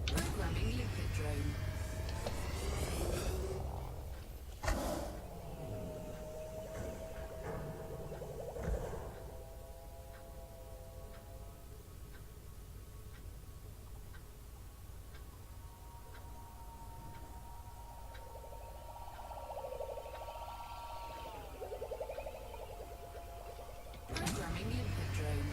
Programming liquid drone. Programming liquid drone.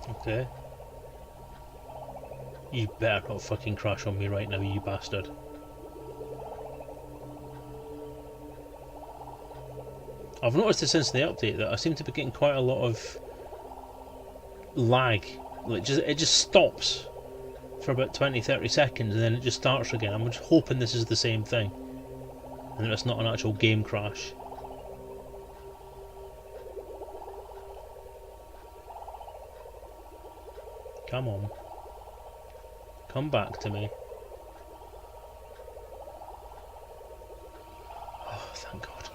Okay. You better not fucking crash on me right now, you bastard. I've noticed this since the update that I seem to be getting quite a lot of lag. Like it just stops for about 20-30 seconds and then it just starts again. I'm just hoping this is the same thing and that it's not an actual game crash. Come on. Come back to me. Oh, thank God.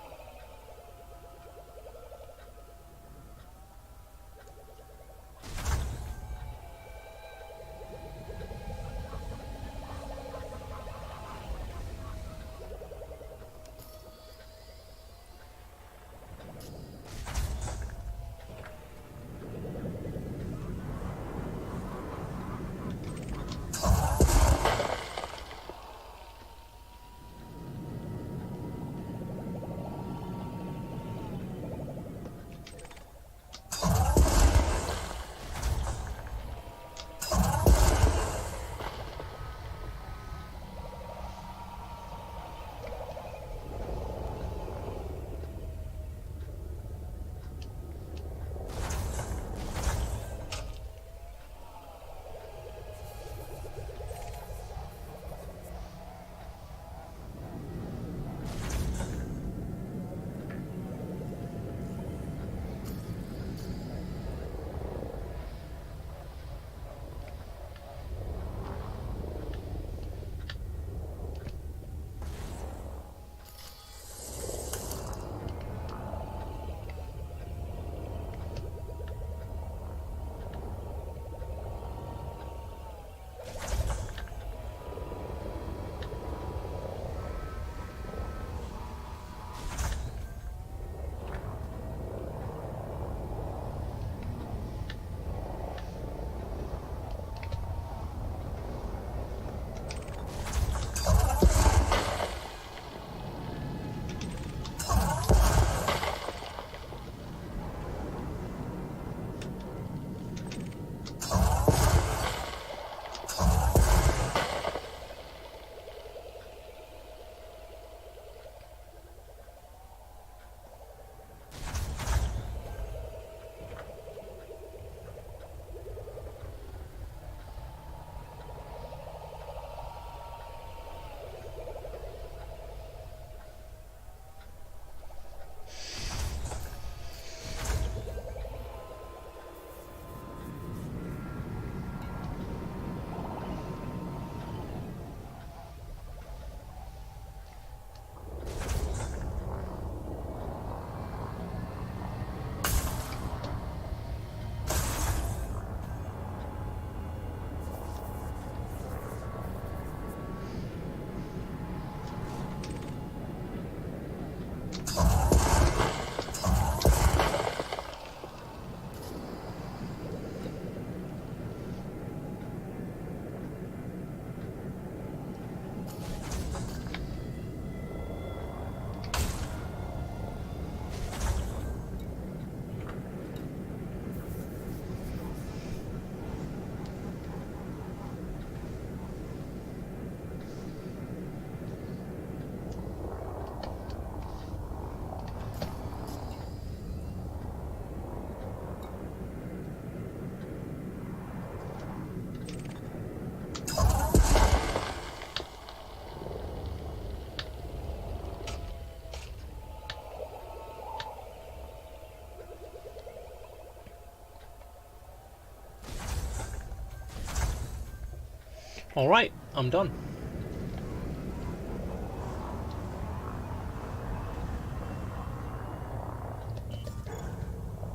Alright, I'm done.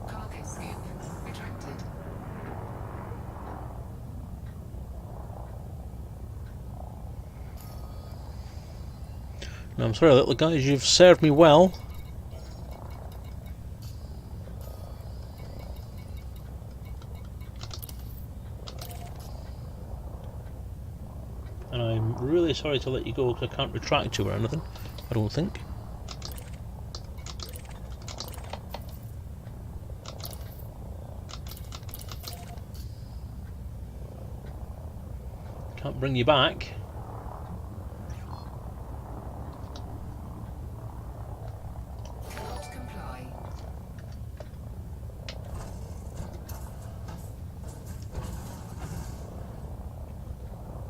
Cargo scoop retracted. No, I'm sorry, little guys, you've served me well. And I'm really sorry to let you go because I can't retract you or anything, I don't think. Can't bring you back. Cannot comply.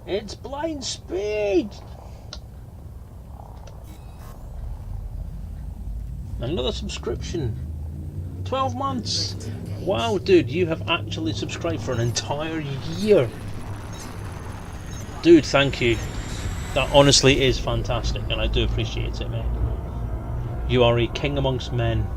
It's blind speed! Another subscription. 12 months! Wow, dude, you have actually subscribed for an entire year. Dude, thank you. That honestly is fantastic, and I do appreciate it, mate. You are a king amongst men.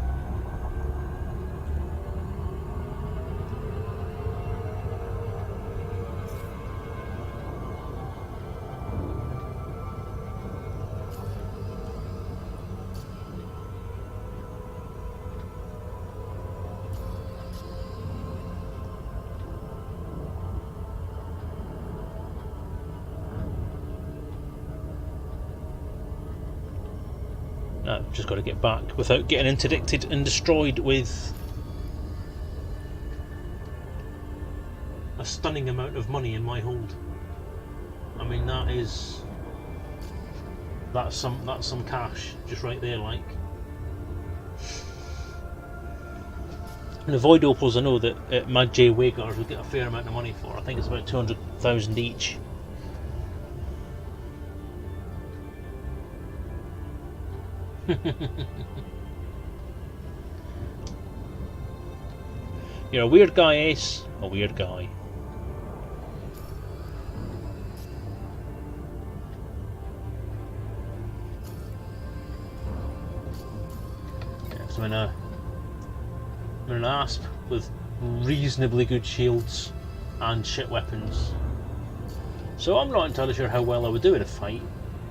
I've just got to get back without getting interdicted and destroyed with a stunning amount of money in my hold. I mean, that's some cash just right there, like. And the void opals, I know that at Mad J Wagar we get a fair amount of money for. I think it's about 200,000 each. You're a weird guy, Ace. A weird guy. Yeah, so I'm an asp with reasonably good shields and shit weapons. So I'm not entirely sure how well I would do in a fight.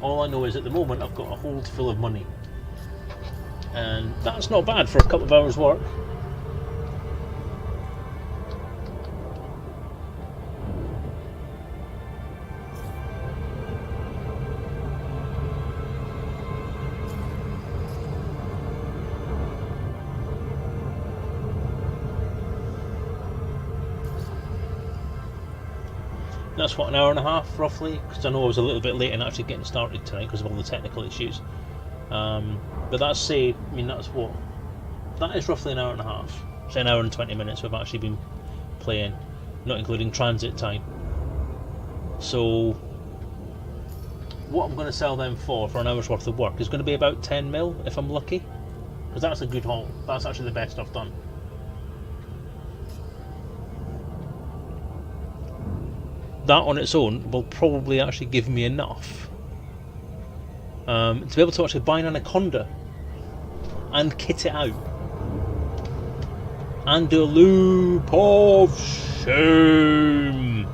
All I know is at the moment I've got a hold full of money. And that's not bad for a couple of hours work. That's what, an hour and a half roughly, because I know I was a little bit late in actually getting started tonight because of all the technical issues. But that's what, that is roughly an hour and a half. Say an hour and 20 minutes we've actually been playing, not including transit time. So what I'm going to sell them for an hour's worth of work is going to be about 10 mil if I'm lucky, because that's a good haul. That's actually the best I've done. That on its own will probably actually give me enough to be able to actually buy an Anaconda and kit it out and do a loop of shame.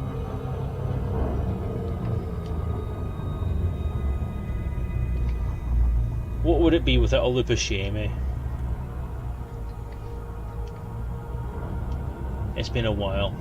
What would it be without a loop of shame, eh? It's been a while.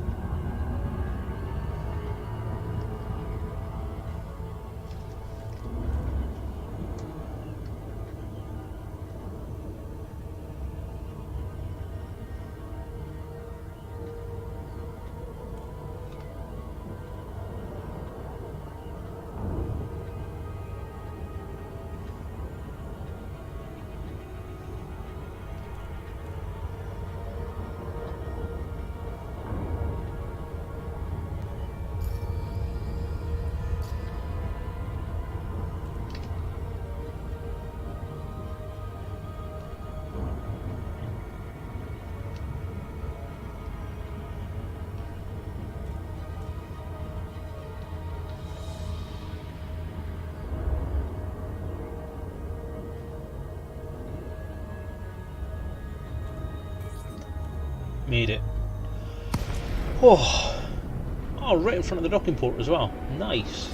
Made it. Oh, right in front of the docking port as well. Nice.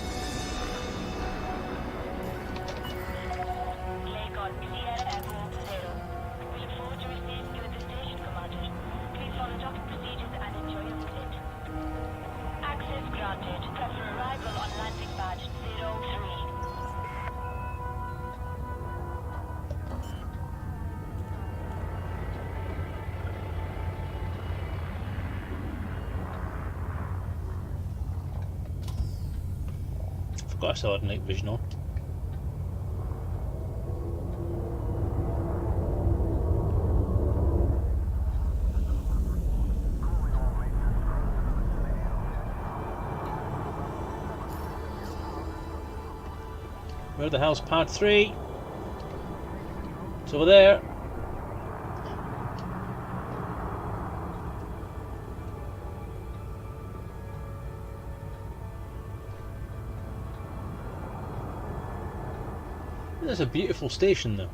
Forgot I still had night vision on. Where the hell's pad 3? It's over there. That's a beautiful station though.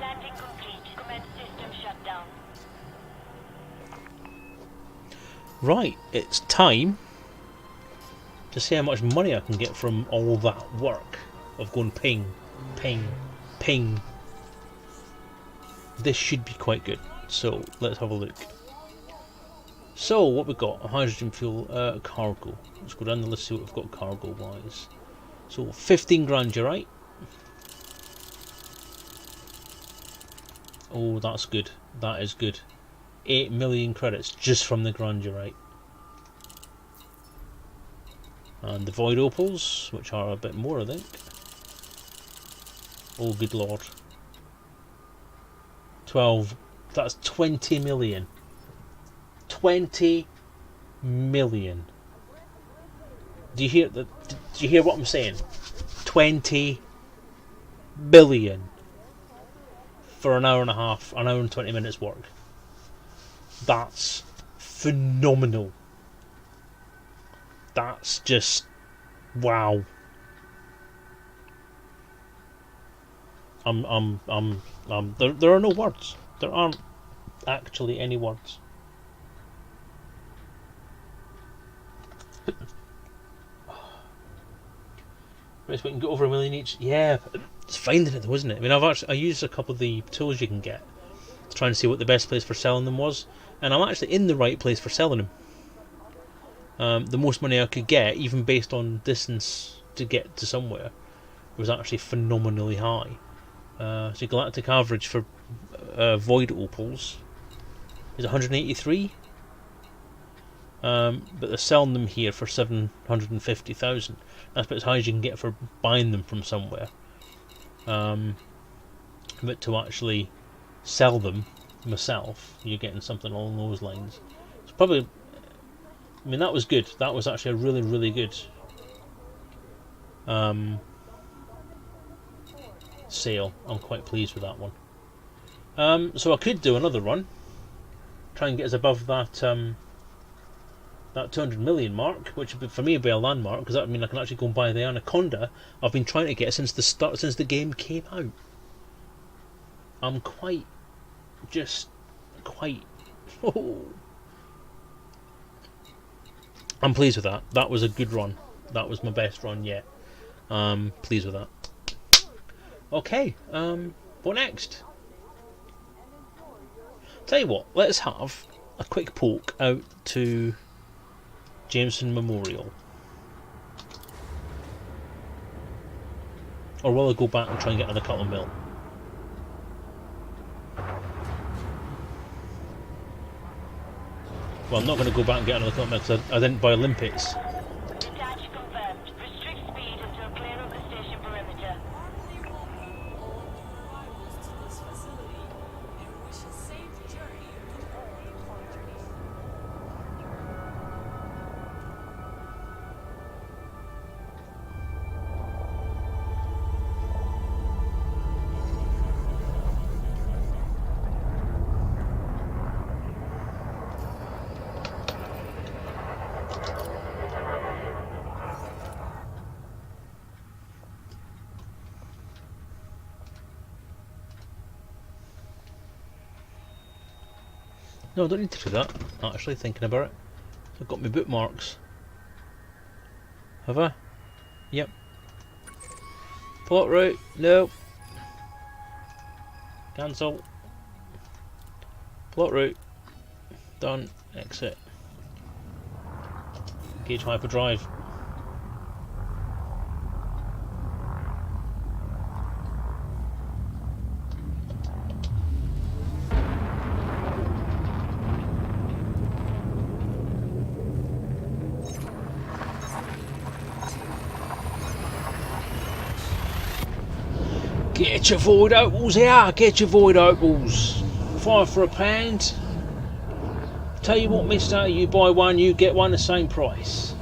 Landing complete. Commence system shutdown. Right, it's time to see how much money I can get from all that work of going ping, ping, ping. This should be quite good. So let's have a look. So what we got? A hydrogen fuel cargo. Let's go down the list, see what we've got cargo wise. So 15 grand, you're right. Oh, that's good. That is good. 8 million credits just from the Grandurite. And the Void Opals, which are a bit more, I think. Oh, good lord. 12. That's 20 million. 20 million. Do you hear that? Do you hear what I'm saying? 20 billion for an hour and a half, an hour and 20 minutes work. That's phenomenal. That's just wow. There are no words. There aren't actually any words. Right, so we can get over 1 million each. Yeah, it's finding it though, isn't it? I mean, I used a couple of the tools you can get to try and see what the best place for selling them was, and I'm actually in the right place for selling them. The most money I could get, even based on distance to get to somewhere, was actually phenomenally high. So galactic average for void opals is 183, but they're selling them here for 750,000. That's about as high as you can get for buying them from somewhere. But to actually sell them myself, you're getting something along those lines. It's probably, I mean, that was good. That was actually a really, really good sale. I'm quite pleased with that one. So I could do another run, try and get us above that that 200 million mark, which would be, for me, would be a landmark, because that would mean I can actually go and buy the Anaconda I've been trying to get since the game came out. I'm quite oh. I'm pleased with that. That was a good run. That was my best run yet. Pleased with that. Okay, what next? Tell you what, let's have a quick poke out to Jameson Memorial. Or will I go back and try and get another couple of mil? Well, I'm not going to go back and get another couple of mil because I didn't buy Olympics. Detach confirmed. Restrict speed until clear of the station perimeter. No, I don't need to do that, actually, thinking about it. I've got my bookmarks. Have I? Yep. Plot route, no. Cancel. Plot route. Done. Exit. Engage hyperdrive. Get your void opals here, get your void opals. 5 for £1. Tell you what, mister, you buy one, you get one the same price.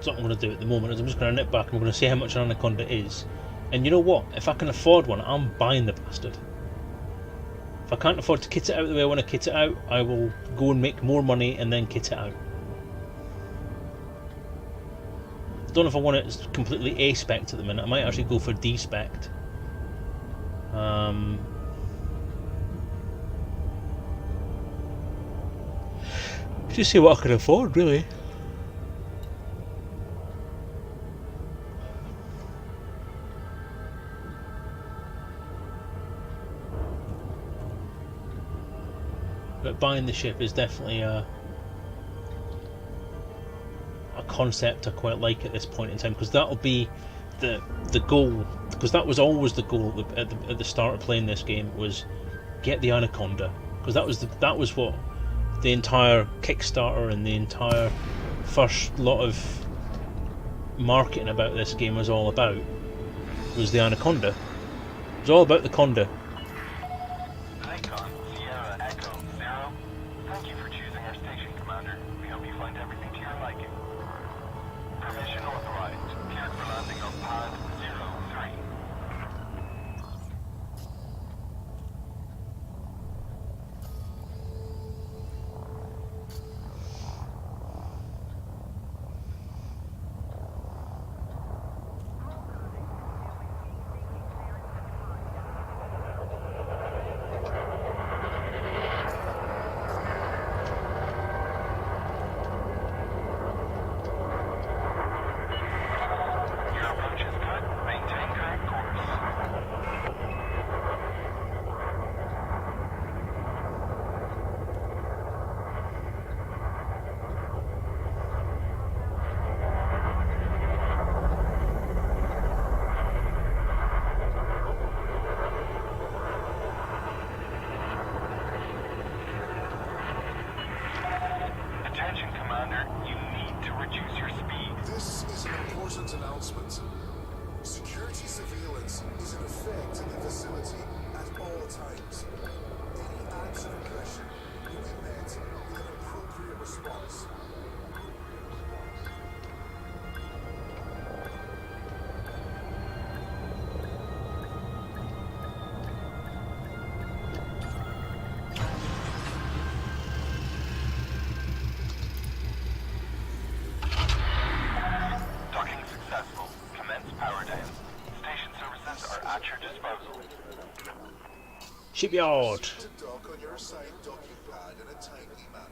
That's what I'm going to do at the moment. Is I'm just going to nip back and we're going to see how much an Anaconda is. And you know what? If I can afford one, I'm buying the bastard. If I can't afford to kit it out the way I want to kit it out, I will go and make more money and then kit it out. I don't know if I want it completely A-spec'd at the minute. I might actually go for D-spec'd. Just see what I can afford, really. But buying the ship is definitely a concept I quite like at this point in time, because that'll be the goal, because that was always the goal at the start of playing this game, was get the Anaconda, because that was what the entire Kickstarter and the entire first lot of marketing about this game was all about, was the Anaconda. It was all about the Conda. Icon, Sierra Echo 0. Thank you for choosing our station, Commander. We hope you find everything to your liking. Permission authorized. Cleared for landing on pad Commander. You need to reduce your speed. This is an important announcement. Security surveillance is in effect in the facility at all times. Any acts of aggression will be met with an appropriate response. Docking successful. Commence power down. Station services are at your disposal. Shipyard. To dock on your assigned docking pad in a timely manner.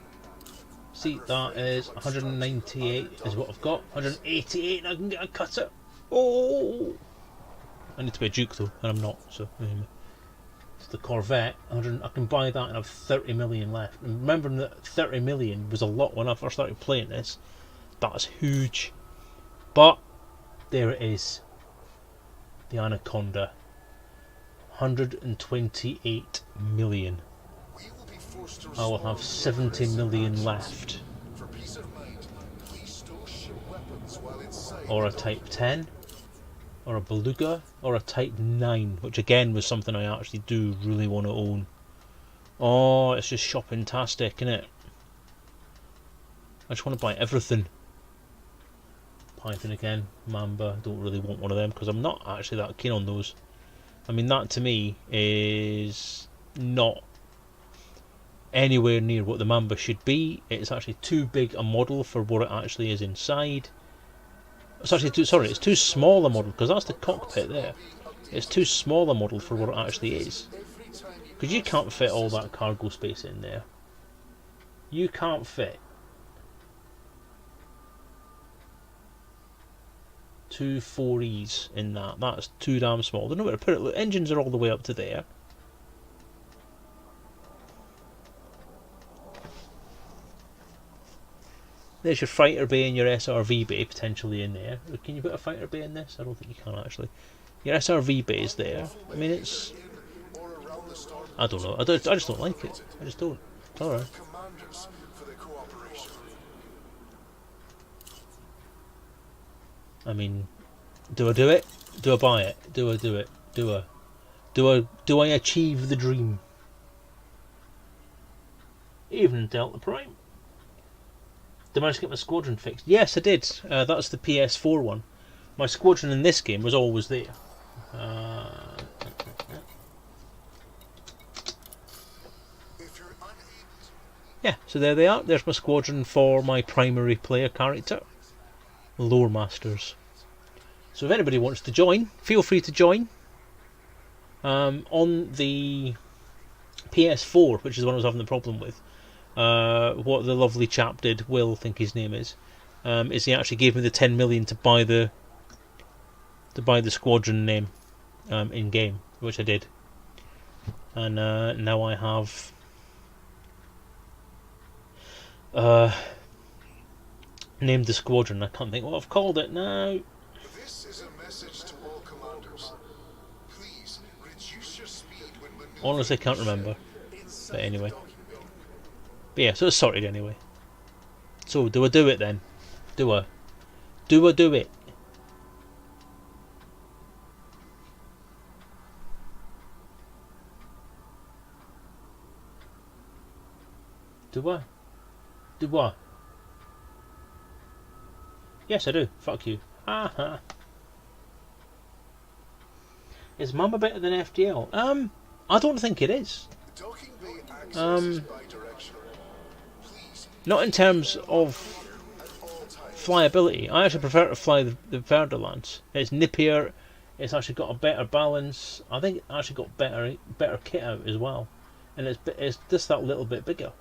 See, that is 198 is what I've got. 188 and I can get a cutter. Oh! I need to be a Duke though, and I'm not, so it's the Corvette. 100, I can buy that and have 30 million left. And remembering that 30 million was a lot when I first started playing this. That's huge. But there it is. The Anaconda. 128 million. We will be forced to I will have 70 million left. For peace of mind, please stow ship weapons while inside. Or a Type 10. Or a Beluga. Or a Type 9. Which again was something I actually do really want to own. Oh, it's just shopping-tastic, isn't it? I just want to buy everything. Python again. Mamba. Don't really want one of them because I'm not actually that keen on those. I mean, that to me is not anywhere near what the Mamba should be. It's actually too big a model for what it actually is inside. It's actually it's too small a model, because that's the cockpit there. It's too small a model for what it actually is. Because you can't fit all that cargo space in there. You can't fit 2 4Es in that. That's too damn small. There's nowhere to put it. Look, engines are all the way up to there. There's your fighter bay and your SRV bay potentially in there. Can you put a fighter bay in this? I don't think you can actually. Your SRV bay is there. I mean, it's... I don't know. I just don't like it. I just don't. It's alright. Commanders for the cooperation. I mean, do I do it? Do I buy it? Do I do it? Do I achieve the dream? Even Delta Prime. Did I manage to get my squadron fixed? Yes, I did. That's the PS4 one. My squadron in this game was always there. Yeah, so there they are. There's my squadron for my primary player character. Lore Masters. So if anybody wants to join, feel free to join. On the PS4, which is the one I was having the problem with, what the lovely chap did, Will, I think his name is he actually gave me the 10 million to buy the squadron name in game, which I did, and now I have named the squadron. I can't think what I've called it now. This is a message to all commanders. Please reduce your speed when maneuvering. Honestly, can't remember. But anyway. But yeah, so it's sorted anyway. So do I do it then? Do I? Do I do it? Do I? Do I? Yes, I do. Fuck you. Haha. Is Mamba better than FDL? I don't think it is. Docking bay access is bidirectional. Please Not in terms of at all times. flyability. I actually prefer to fly the Verderlands. It's nippier. It's actually got a better balance. I think it actually got better kit out as well, and it's just that little bit bigger.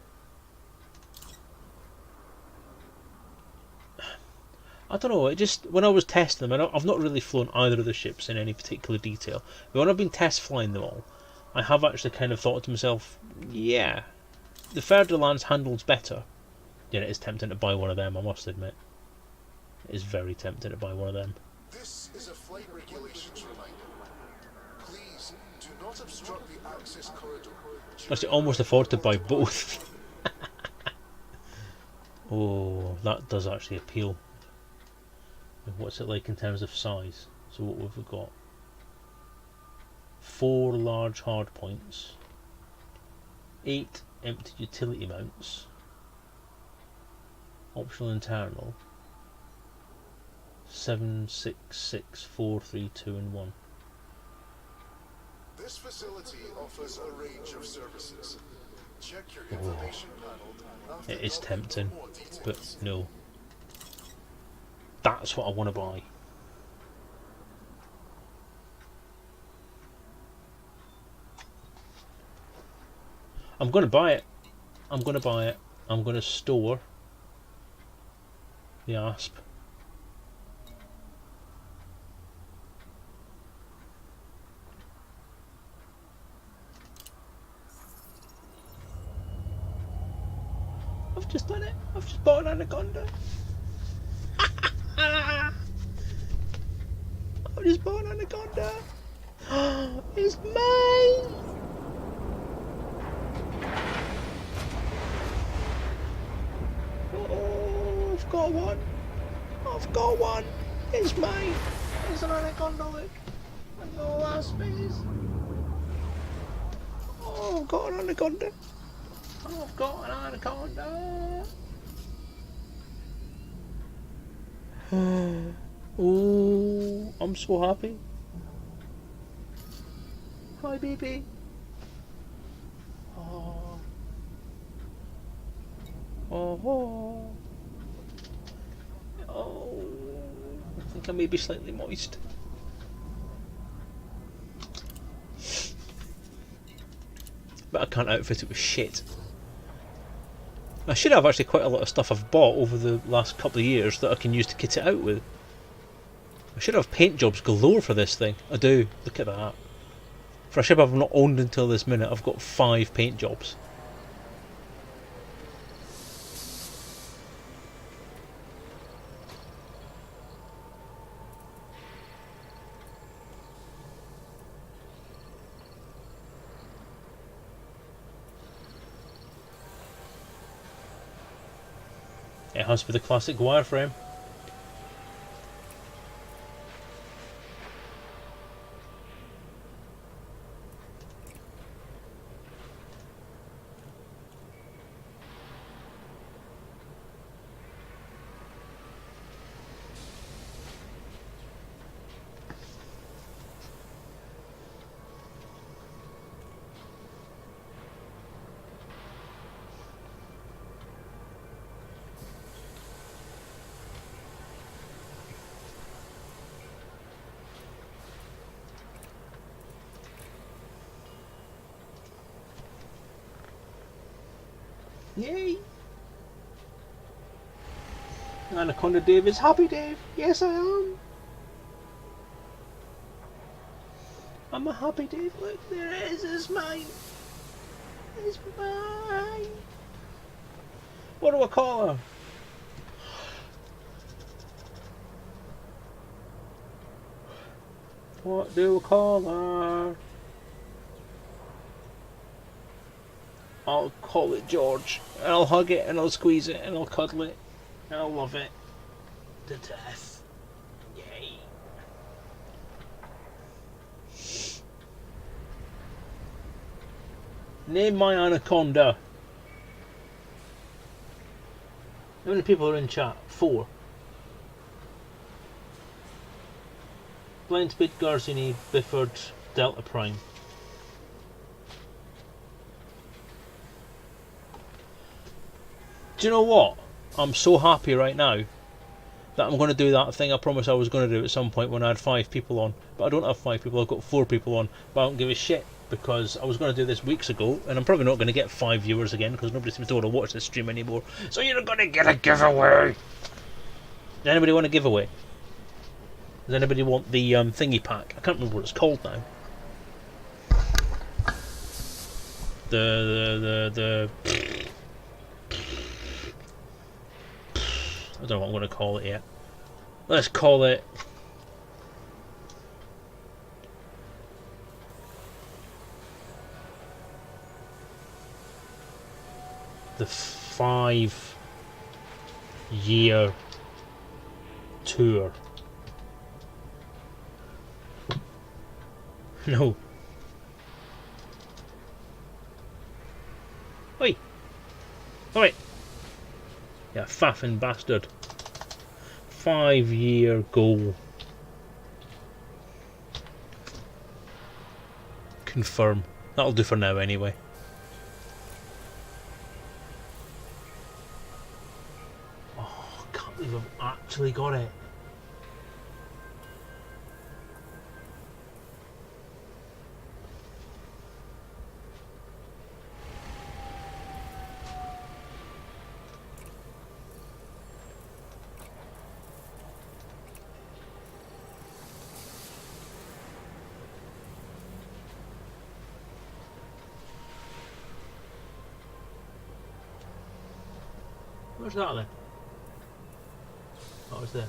I don't know. It just, when I was testing them, I've not really flown either of the ships in any particular detail, but when I've been test flying them all, I have actually kind of thought to myself, yeah, the Verderlands handles better. Yeah, it is tempting to buy one of them, I must admit. It is very tempting to buy one of them. This is a flight regulations reminder. Please do not obstruct the access corridor. I should almost afford to buy both. Oh, that does actually appeal. What's it like in terms of size? So what have we got? 4 large hard points, 8 empty utility mounts, optional internal, 7, 6, 6, 4, 3, 2 and 1. This facility offers a range of services. Check your information panel after It is docking tempting, for more details. but no. That's what I want to buy. I'm going to buy it. I'm going to buy it. I'm going to store the asp. I've just done it. I've just bought an Anaconda. I've just bought an Anaconda. It's mine. Oh, I've got one. I've got one. It's mine. It's an Anaconda, look. Look at all that space. Oh, I've got an Anaconda. I've got an Anaconda. Oh, I'm so happy. Hi, baby. Oh. Oh. Oh. I think I may be slightly moist. But I can't outfit it with shit. I should have actually quite a lot of stuff I've bought over the last couple of years that I can use to kit it out with. I should have paint jobs galore for this thing. I do. Look at that. For a ship I've not owned until this minute, I've got 5 paint jobs. It has to be the classic wireframe. Yay! Anaconda Dave is happy, Dave. Yes, I am. I'm a happy Dave. Look, there it is. It's mine. It's mine. What do I call her? What do I call her? I'll call it George, and I'll hug it, and I'll squeeze it, and I'll cuddle it, and I'll love it to death. Yay. Name my Anaconda. How many people are in chat? 4. Blind Speed, Garzini, Bifford, Delta Prime. Do you know what? I'm so happy right now that I'm going to do that thing I promised I was going to do at some point when I had 5 people on. But I don't have 5 people, I've got 4 people on. But I don't give a shit because I was going to do this weeks ago and I'm probably not going to get 5 viewers again because nobody seems to want to watch this stream anymore. So you're going to get a giveaway! Does anybody want a giveaway? Does anybody want the thingy pack? I can't remember what it's called now. The I don't know what I'm going to call it yet. Let's call it the 5 year tour. No. Oi! Alright! Yeah, faffing bastard. 5-year goal. Confirm. That'll do for now anyway. Oh, I can't believe I've actually got it. Where's that then? Oh, it's there.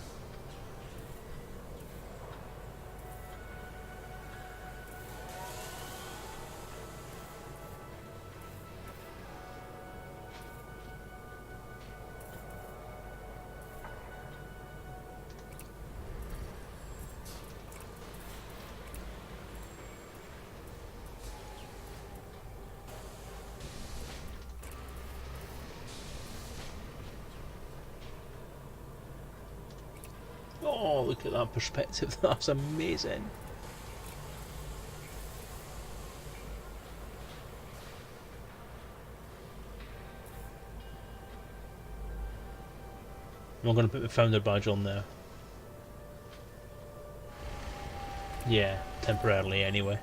Oh, look at that perspective. That's amazing. I'm going to put the founder badge on there. Yeah, temporarily anyway.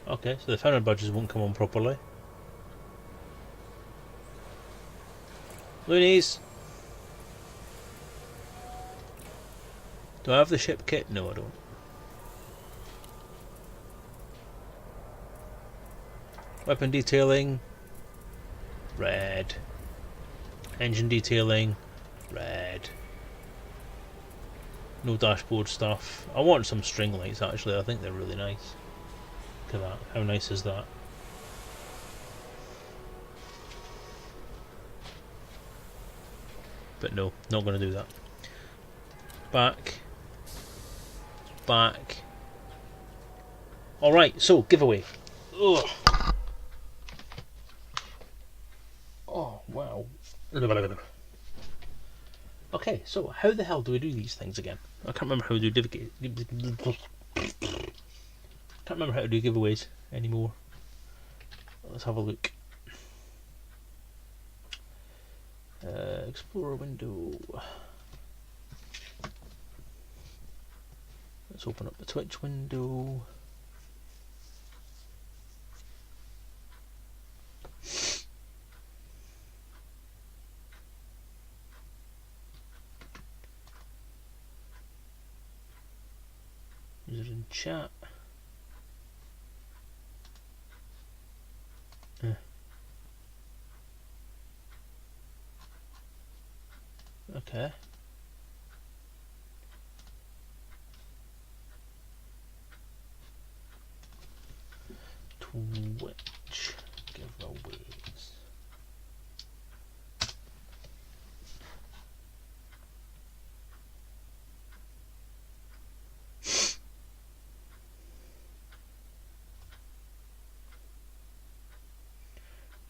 Okay, so the founder badges won't come on properly. Loonies! Do I have the ship kit? No, I don't. Weapon detailing. Red. Engine detailing. Red. No dashboard stuff. I want some string lights actually, I think they're really nice. Look at that, how nice is that? But no, not going to do that. Back. Back. Alright, so, giveaway. Ugh. Oh, wow. Okay, so how the hell do we do these things again? I can't remember how to do can't remember how to do giveaways anymore. Let's have a look. Explorer window. Let's open up the Twitch window. User in chat. Okay. Twitch giveaways.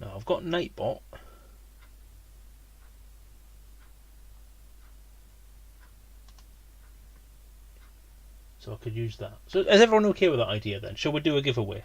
Now I've got Nightbot. So I could use that. So is everyone okay with that idea then? Shall we do a giveaway?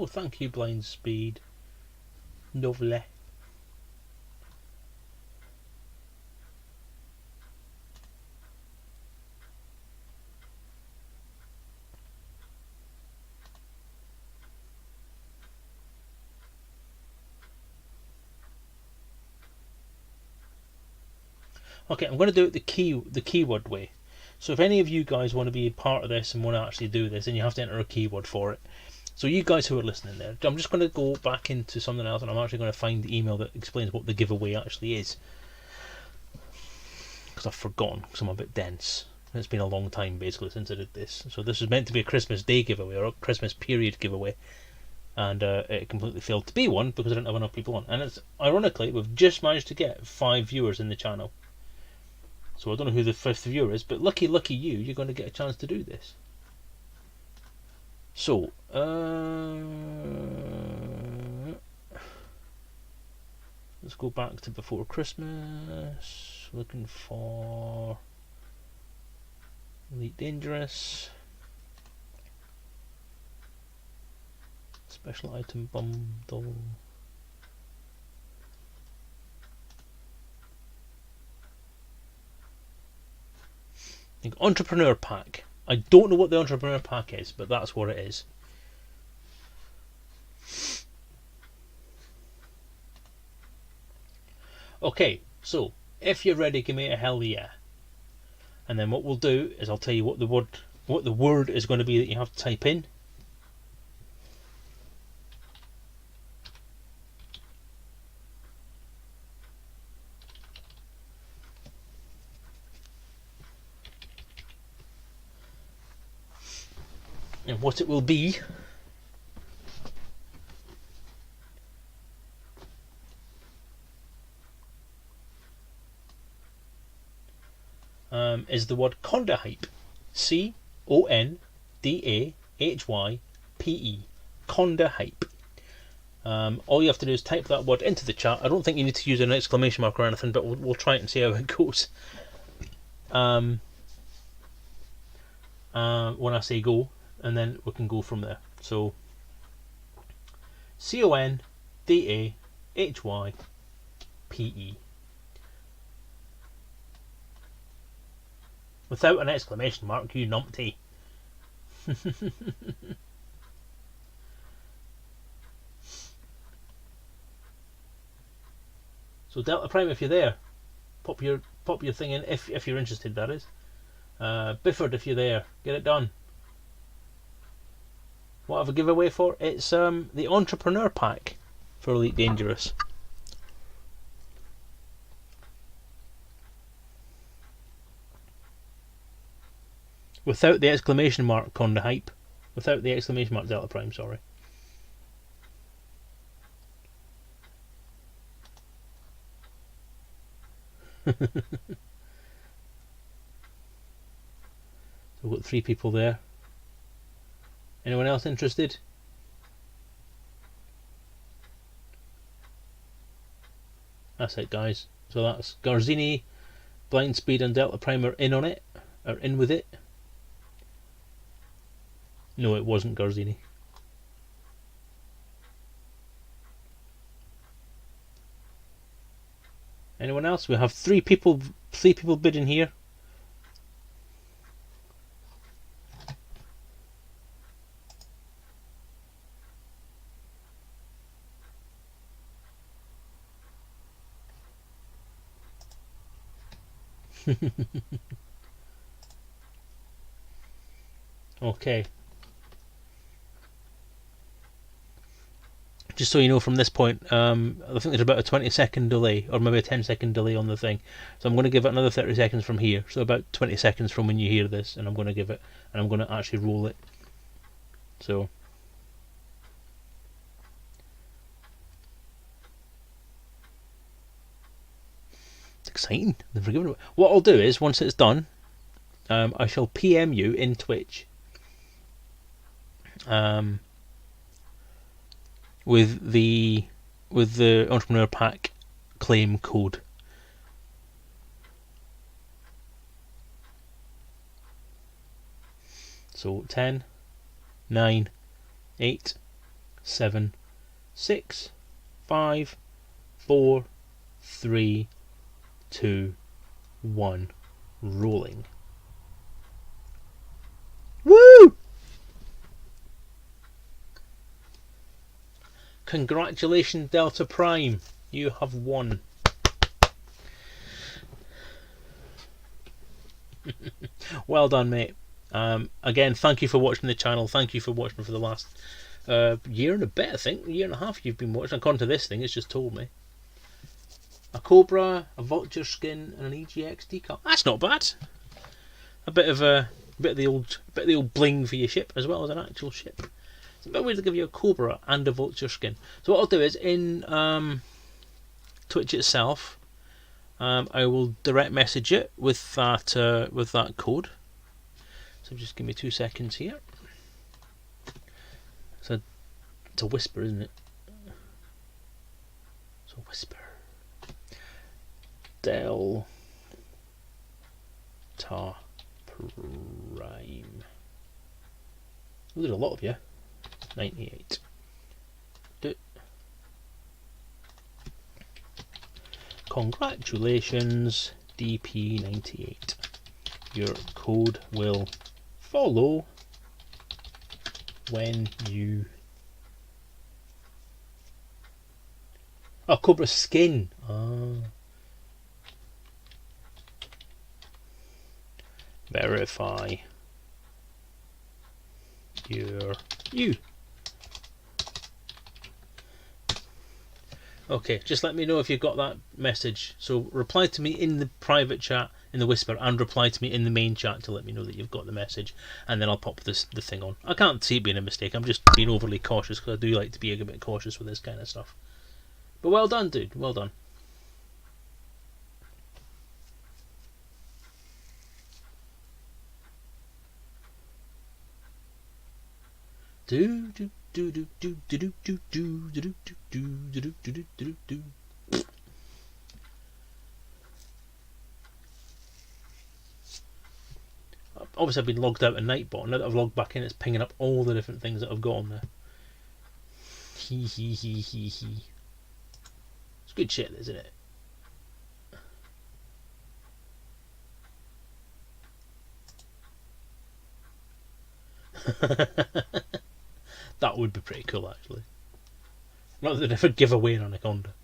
Oh, thank you, Blind Speed. Lovely. Okay, I'm going to do it the keyword way. So if any of you guys want to be a part of this and want to actually do this, then you have to enter a keyword for it. So you guys who are listening there, I'm just going to go back into something else, and I'm actually going to find the email that explains what the giveaway actually is. Because I've forgotten, because I'm a bit dense. It's been a long time basically since I did this. So this was meant to be a Christmas Day giveaway or a Christmas period giveaway, and it completely failed to be one because I didn't have enough people on. And it's ironically we've just managed to get 5 viewers in the channel. So I don't know who the 5th viewer is, but lucky you, you're going to get a chance to do this. So, let's go back to before Christmas. Looking for Elite Dangerous. Special item bundle. Entrepreneur pack. I don't know what the entrepreneur pack is, but that's what it is. Okay, so if you're ready, give me a hell yeah. And then what we'll do is I'll tell you what the word is going to be that you have to type in. And what it will be is the word Conda Hype. CONDAHYPE. Conda Hype. All you have to do is type that word into the chat. I don't think you need to use an exclamation mark or anything, but we'll try it and see how it goes. When I say go, and then we can go from there. So CONDAHYPE. Without an exclamation mark, you numpty. So Delta Prime, if you're there, pop your thing in if you're interested. That is. Bifford, if you're there, get it done. What have a giveaway for? It's the Entrepreneur Pack for Elite Dangerous. Without the exclamation mark, Conda Hype. Without the exclamation mark, Delta Prime, sorry. So we've got 3 people there. Anyone else interested? That's it, guys. So that's Garzini, Blind Speed and Delta Prime are in on it. Are in with it. No, it wasn't Garzini. Anyone else? We have 3 people bidding here. Okay. Just so you know from this point, I think there's about a 20-second delay, or maybe a 10-second delay on the thing. So I'm going to give it another 30 seconds from here. So about 20 seconds from when you hear this, and I'm going to give it, and I'm going to actually roll it. So. It's exciting. What I'll do is, once it's done, I shall PM you in Twitch. With the Entrepreneur Pack claim code. So 10, 9, 8, 7, 6, 5, 4, 3, 2, 1. Rolling. Woo! Congratulations, Delta Prime. You have won. Well done, mate. Again, thank you for watching the channel. Thank you for watching for the last year and a bit, I think. A year and a half you've been watching. According to this thing, it's just told me. A Cobra, a Vulture skin, and an EGX decal. That's not bad. A bit of the old bling for your ship, as well as an actual ship. It's a bit weird to give you a Cobra and a Vulture skin. So what I'll do is in Twitch itself, I will direct message it with that code. So just give me 2 seconds here. So it's a whisper, isn't it? It's a whisper. Delta Prime. Oh, there's a lot of you. 98. Congratulations, DP98. Your code will follow when you... Oh, Cobra skin. Verify you. Okay, just let me know if you've got that message. So reply to me in the private chat, in the whisper, and reply to me in the main chat to let me know that you've got the message, and then I'll pop the thing on. I can't see it being a mistake. I'm just being overly cautious because I do like to be a bit cautious with this kind of stuff. But well done, dude. Well done. Obviously I've been logged out at Nightbot. Now that I've logged back in, it's pinging up all the different things that I've got on there. It's good shit, isn't it? That would be pretty cool, actually. Not that they'd ever give away an Anaconda.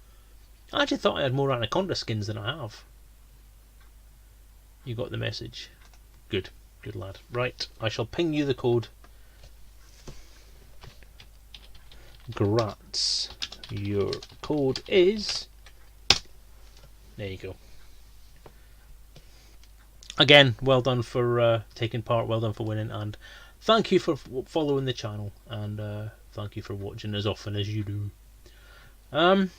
I actually thought I had more Anaconda skins than I have. You got the message. Good. Good lad. Right, I shall ping you the code. Grats. Your code is... There you go. Again, well done for taking part, well done for winning, and thank you for following the channel, and thank you for watching as often as you do. I'm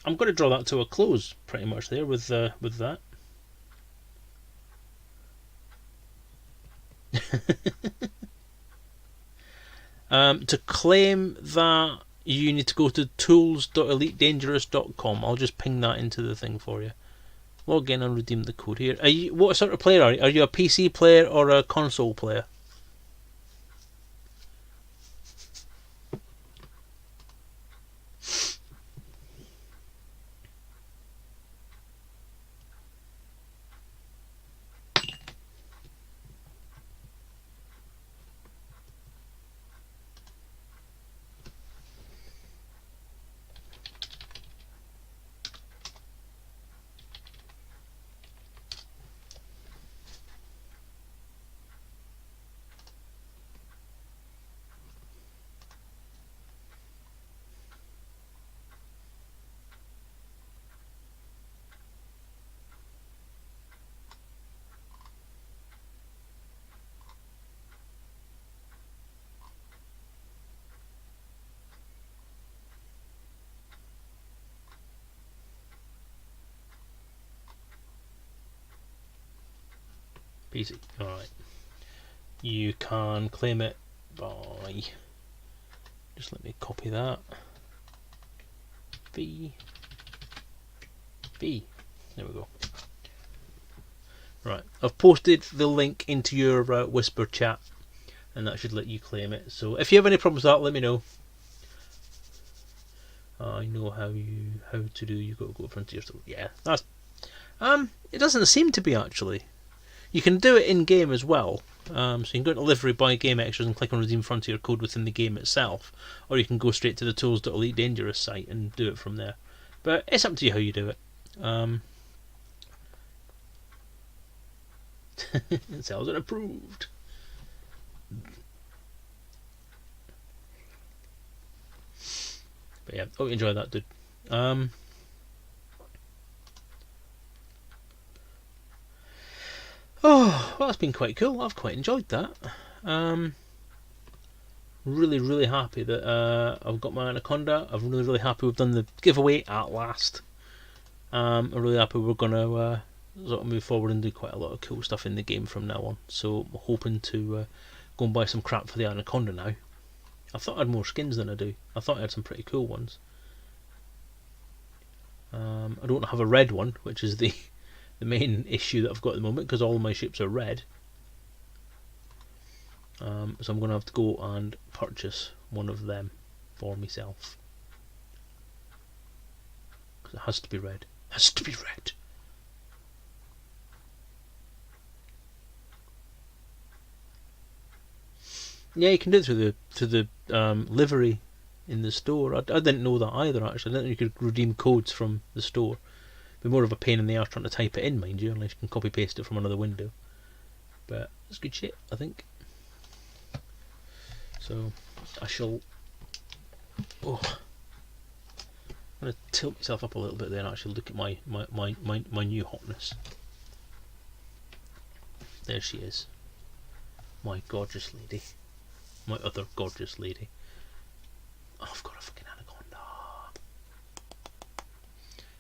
going to draw that to a close pretty much there with that. To claim that, you need to go to tools.elitedangerous.com. I'll just ping that into the thing for you. Log in and redeem the code here. What sort of player are you? Are you a PC player or a console player? PC. Alright. You can claim it by... Just let me copy that. V. There we go. Right. I've posted the link into your Whisper chat, and that should let you claim it. So if you have any problems with that, let me know. I know how to do. You got to go to Frontier Store. Yeah, that's it doesn't seem to be actually. You can do it in game as well. So you can go into livery, buy game extras, and click on Redeem Frontier code within the game itself, or you can go straight to the Tools.Elite Dangerous site and do it from there. But it's up to you how you do it. Sales are approved. But yeah, hope you enjoy that, dude. Oh, well, that's been quite cool. I've quite enjoyed that. Really, really happy that I've got my Anaconda. I'm really, really happy we've done the giveaway at last. I'm really happy we're going to sort of move forward and do quite a lot of cool stuff in the game from now on. So I'm hoping to go and buy some crap for the Anaconda now. I thought I had more skins than I do. I thought I had some pretty cool ones. I don't have a red one, which is the main issue that I've got at the moment, because all of my ships are red. So I'm going to have to go and purchase one of them for myself. Because it has to be red. It has to be red. Yeah, you can do it through the livery in the store. I didn't know that either, actually. I didn't know you could redeem codes from the store. It'd be more of a pain in the arse trying to type it in, mind you, unless you can copy paste it from another window. But it's good shit, I think. So I shall. Oh, I'm gonna tilt myself up a little bit there and actually look at my new hotness. There she is, my gorgeous lady, my other gorgeous lady. Oh, I've got a fucking Anaconda.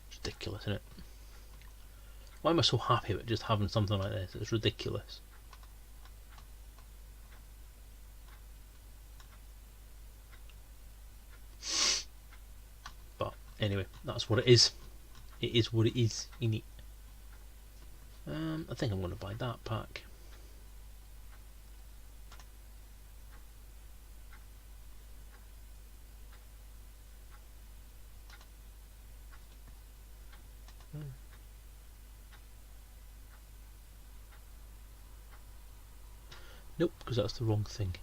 It's ridiculous, isn't it? Why am I so happy about just having something like this? It's ridiculous. But anyway, that's what it is. It is what it is, innit? I think I'm going to buy that pack. Nope, because that's the wrong thing.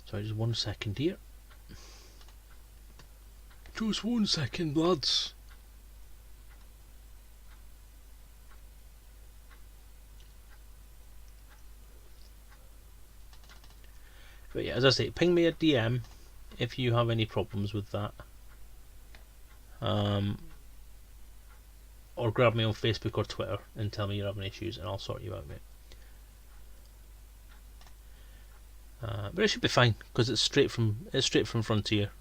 Sorry, just 1 second here. Just 1 second, lads. But yeah, as I say, ping me a DM if you have any problems with that. Or grab me on Facebook or Twitter and tell me you're having issues, and I'll sort you out, mate. But it should be fine because it's straight from Frontier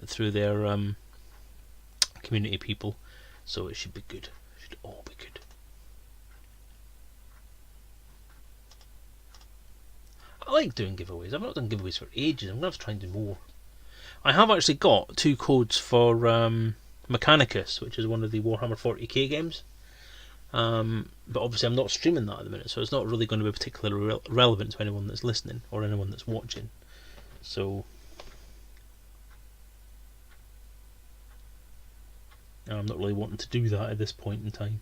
through their community people, so it should be good. It should all be good. I like doing giveaways. I've not done giveaways for ages. I'm gonna have to try and do more. I have actually got 2 codes for Mechanicus, which is one of the Warhammer 40k games. But obviously I'm not streaming that at the minute, so it's not really going to be particularly relevant to anyone that's listening or anyone that's watching. So I'm not really wanting to do that at this point in time.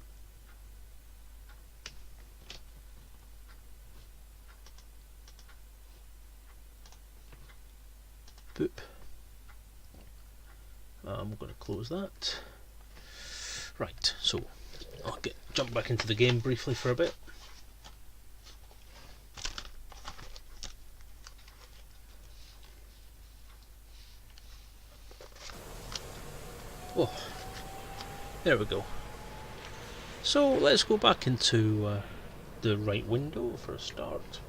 Boop. I'm going to close that. Right, so I'll jump back into the game briefly for a bit. Oh, there we go. So let's go back into the right window for a start.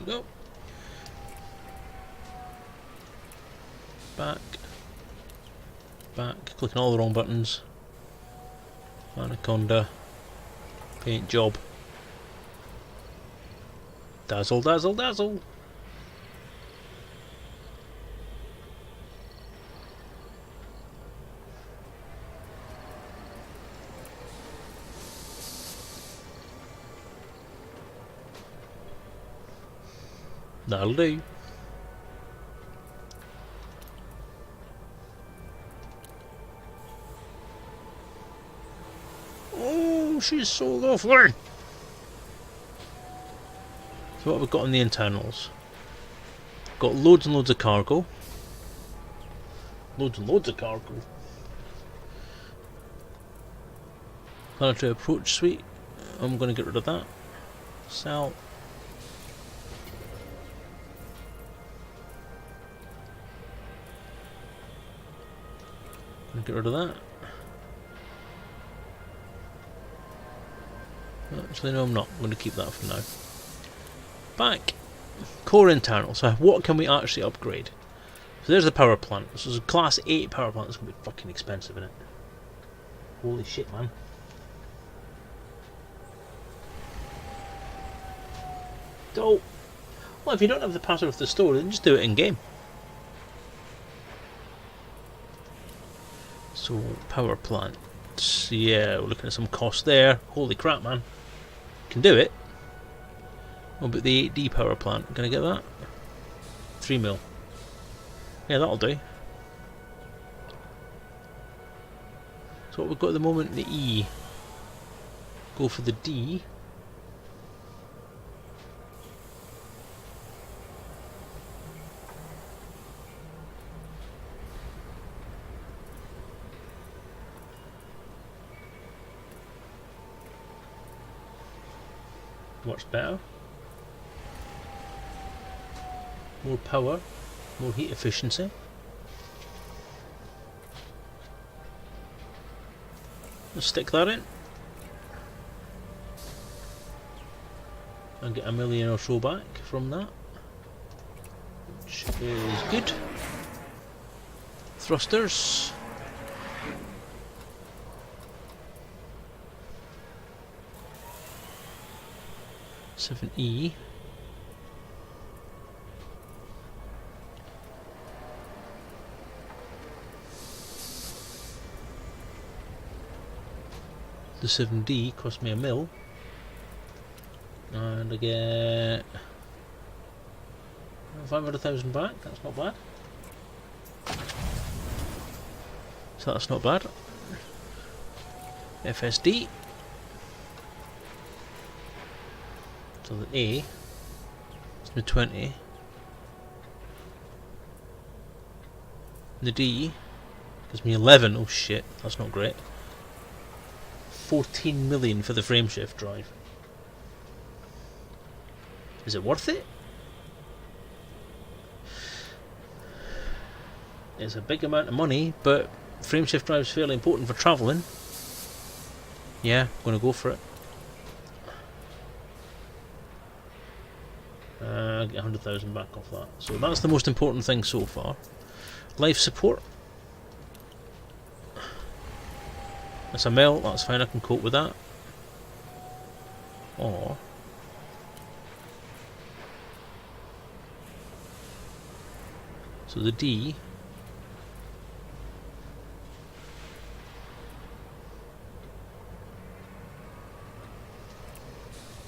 we go. Back. Back. Clicking all the wrong buttons. Anaconda. Paint job. Dazzle, dazzle, dazzle. That'll do. Oh, she's so lovely. So what have we got in the internals? Got loads and loads of cargo. Loads and loads of cargo. Planetary approach suite. I'm going to get rid of that. Sell. Get rid of that. Actually, no, I'm not. I'm going to keep that for now. Back. Core internal. So, what can we actually upgrade? So, there's the power plant. This is a class 8 power plant. It's going to be fucking expensive, isn't it? Holy shit, man. So, well, if you don't have the password of the store, then just do it in game. So, power plant. Yeah, we're looking at some cost there. Holy crap, man. Can do it. What about the 8D power plant? Can I get that? 3 mil. Yeah, that'll do. So what we've got at the moment, the E. Go for the D. Much better. More power, more heat efficiency. Let's stick that in. And get 1 million or so back from that. Which is good. Thrusters. E. The 7D cost me 1 mil, and I get 500,000 back. That's not bad. So that's not bad. FSD. So the A is me 20. The D gives me 11. Oh shit, that's not great. 14 million for the frameshift drive. Is it worth it? It's a big amount of money, but frameshift drive is fairly important for travelling. Yeah, I'm going to go for it. Get 100,000 back off that. So that's the most important thing so far. Life support. That's 1 mil, that's fine, I can cope with that. Or so the D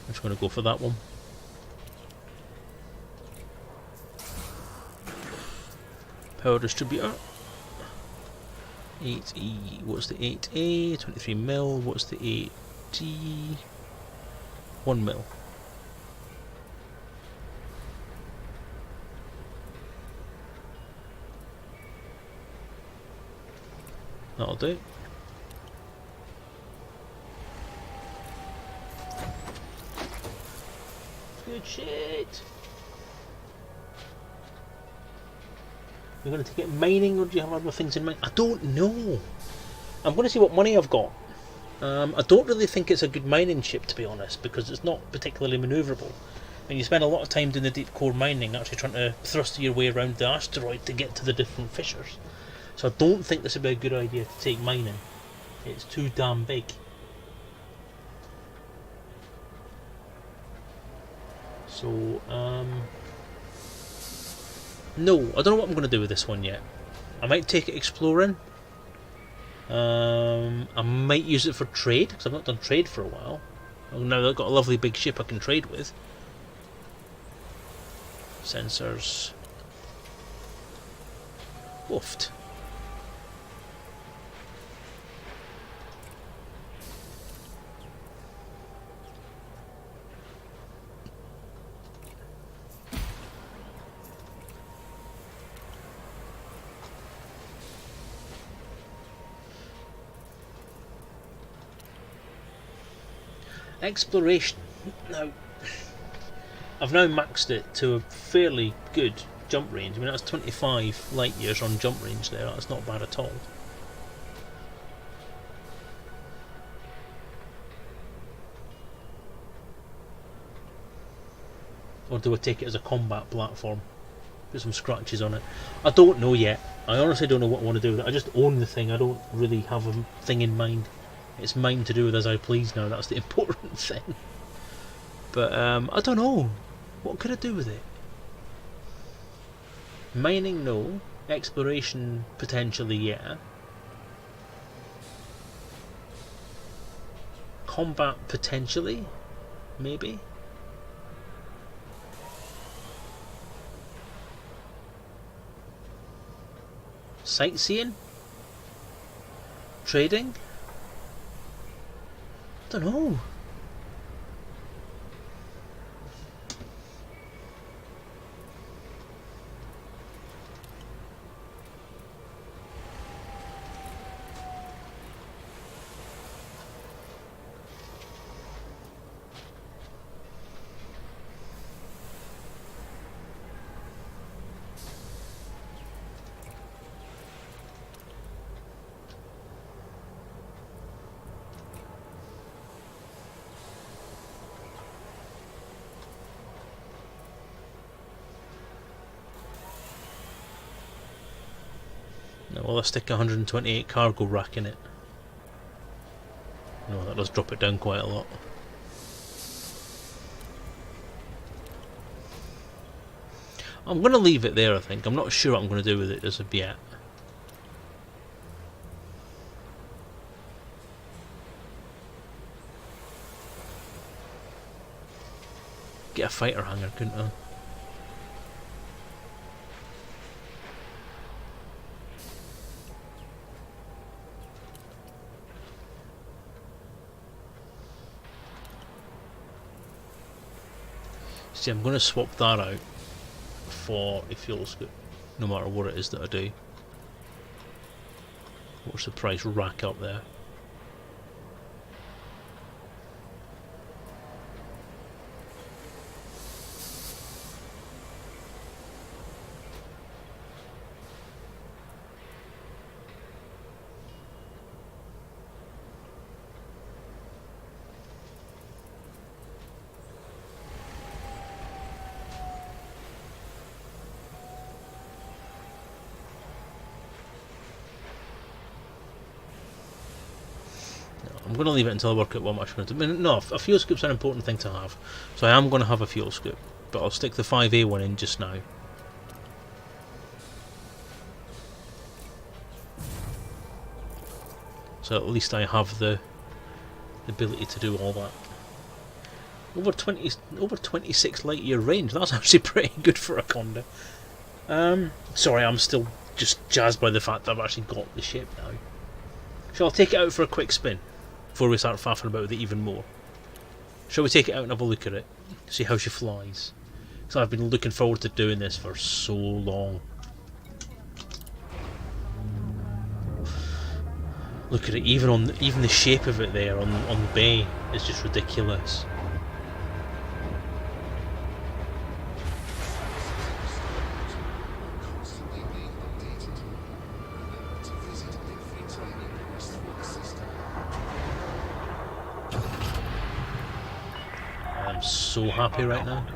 I'm just going to go for that one. Power distributor. 8E. What's the 8A? 23 mil. What's the 8D? 1 mil. That'll do. Good shit. You're going to take it mining, or do you have other things in mind? I don't know. I'm going to see what money I've got. I don't really think it's a good mining ship, to be honest, because it's not particularly manoeuvrable. And you spend a lot of time doing the deep core mining, actually trying to thrust your way around the asteroid to get to the different fissures. So I don't think this would be a good idea to take mining. It's too damn big. So, no, I don't know what I'm going to do with this one yet. I might take it exploring. I might use it for trade, because I've not done trade for a while. Now I've got a lovely big ship I can trade with. Sensors. Woofed. Exploration. Now, I've now maxed it to a fairly good jump range. I mean, that's 25 light years on jump range there. That's not bad at all. Or do I take it as a combat platform? Put some scratches on it. I don't know yet. I honestly don't know what I want to do with it. I just own the thing. I don't really have a thing in mind. It's mine to do with as I please now. That's the important thing. But I don't know. What could I do with it? Mining, no. Exploration, potentially, yeah. Combat, potentially, maybe. Sightseeing? Trading? I don't know. No, well, I'll stick 128 cargo rack in it. No, that does drop it down quite a lot. I'm going to leave it there, I think. I'm not sure what I'm going to do with it as of yet. Get a fighter hangar, couldn't I? See, I'm going to swap that out for a fuel scoop, no matter what it is that I do. Watch the price rack up there. I'm going to leave it until I work out what I'm actually going to do. I mean, no, a fuel scoop's an important thing to have, so I am going to have a fuel scoop, but I'll stick the 5A one in just now. So at least I have the ability to do all that. Over 26 light year range. That's actually pretty good for a Anaconda. Sorry, I'm still just jazzed by the fact that I've actually got the ship now. So I'll take it out for a quick spin before we start faffing about with it even more. Shall we take it out and have a look at it? See how she flies. So I've been looking forward to doing this for so long. Look at it, even the shape of it there on the bay is just ridiculous. Constantly being updated. Remember to visit every tiny Festivemas system. I'm so happy right now.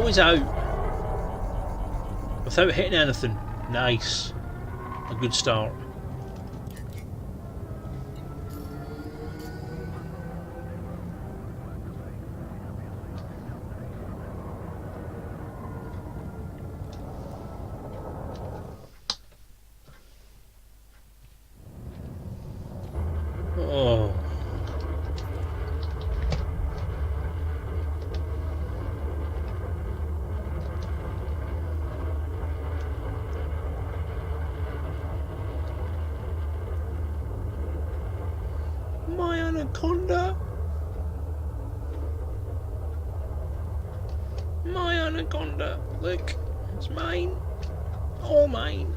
Oh, he's out. Without hitting anything. Nice. A good start. Oh. My Anaconda! My Anaconda! Look, it's mine. All mine.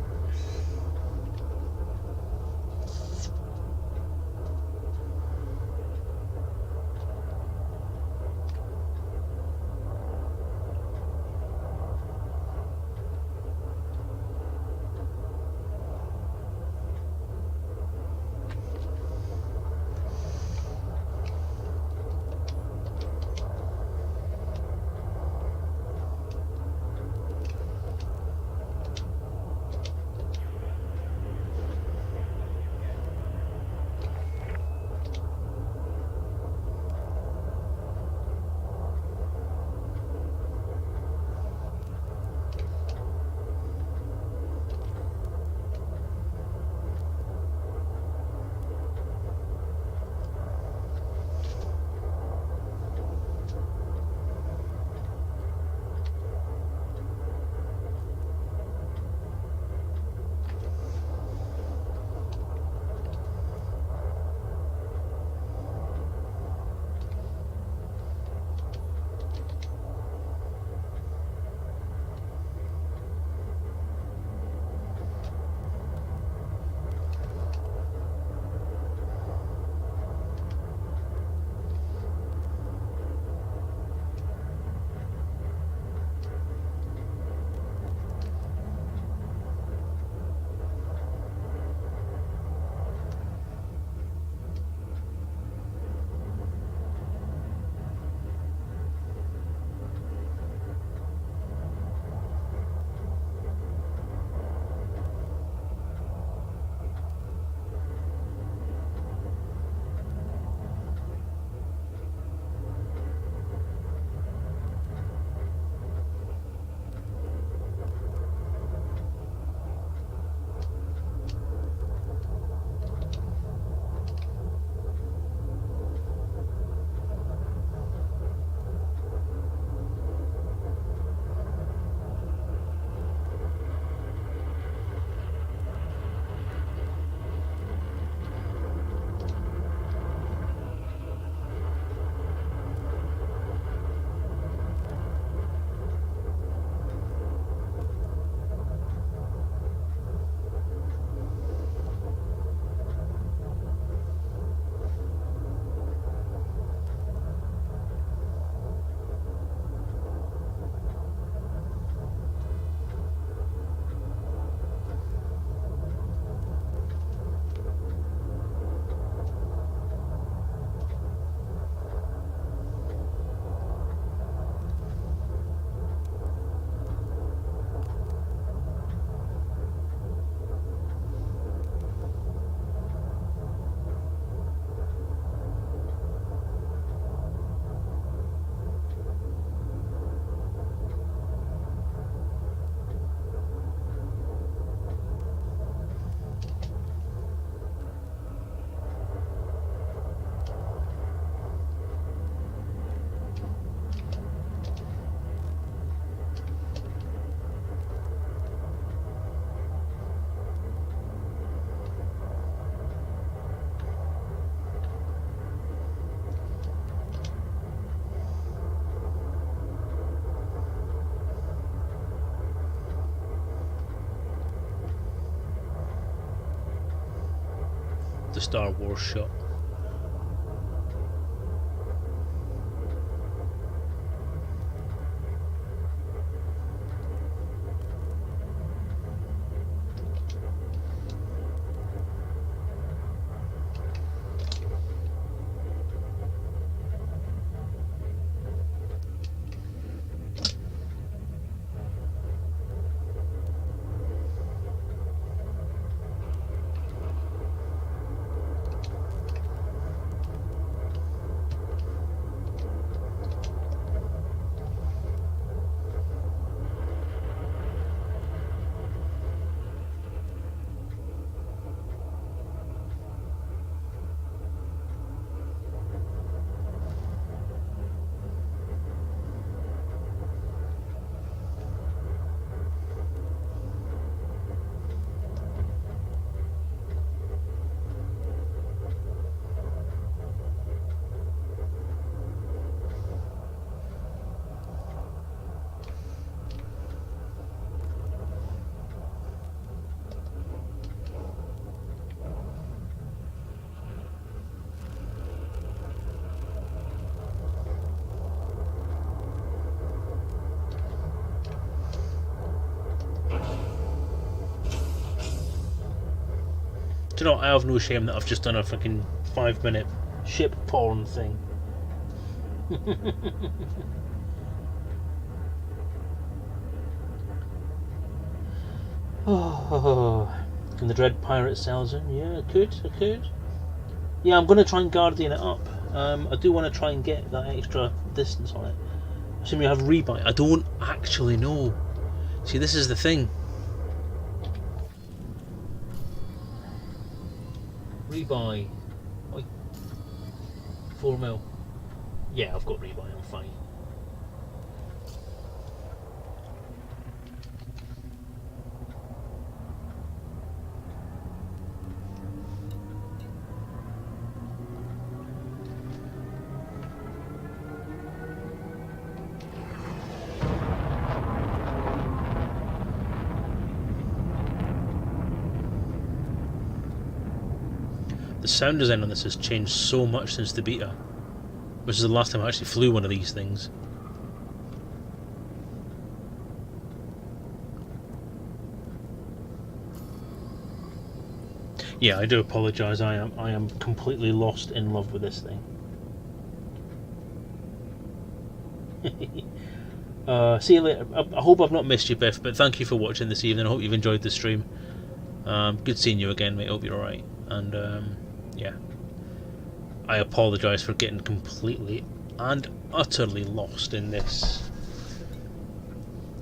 The Star Wars shot. Do you know, I have no shame that I've just done a fucking 5-minute ship porn thing. Oh, can the Dread Pirate Selezen? Yeah, I could. Yeah, I'm going to try and Guardian it up. I do want to try and get that extra distance on it. Assuming you have rebuy. I don't actually know. See, this is the thing. Rebuy. 4 mil. Yeah, I've got rebuy, I'm fine. The sound design on this has changed so much since the beta, which is the last time I actually flew one of these things. Yeah, I do apologise. I am completely lost in love with this thing. See you later. I hope I've not missed you, Biff, but thank you for watching this evening. I hope you've enjoyed the stream. Good seeing you again, mate. Hope you're alright. And yeah, I apologise for getting completely and utterly lost in this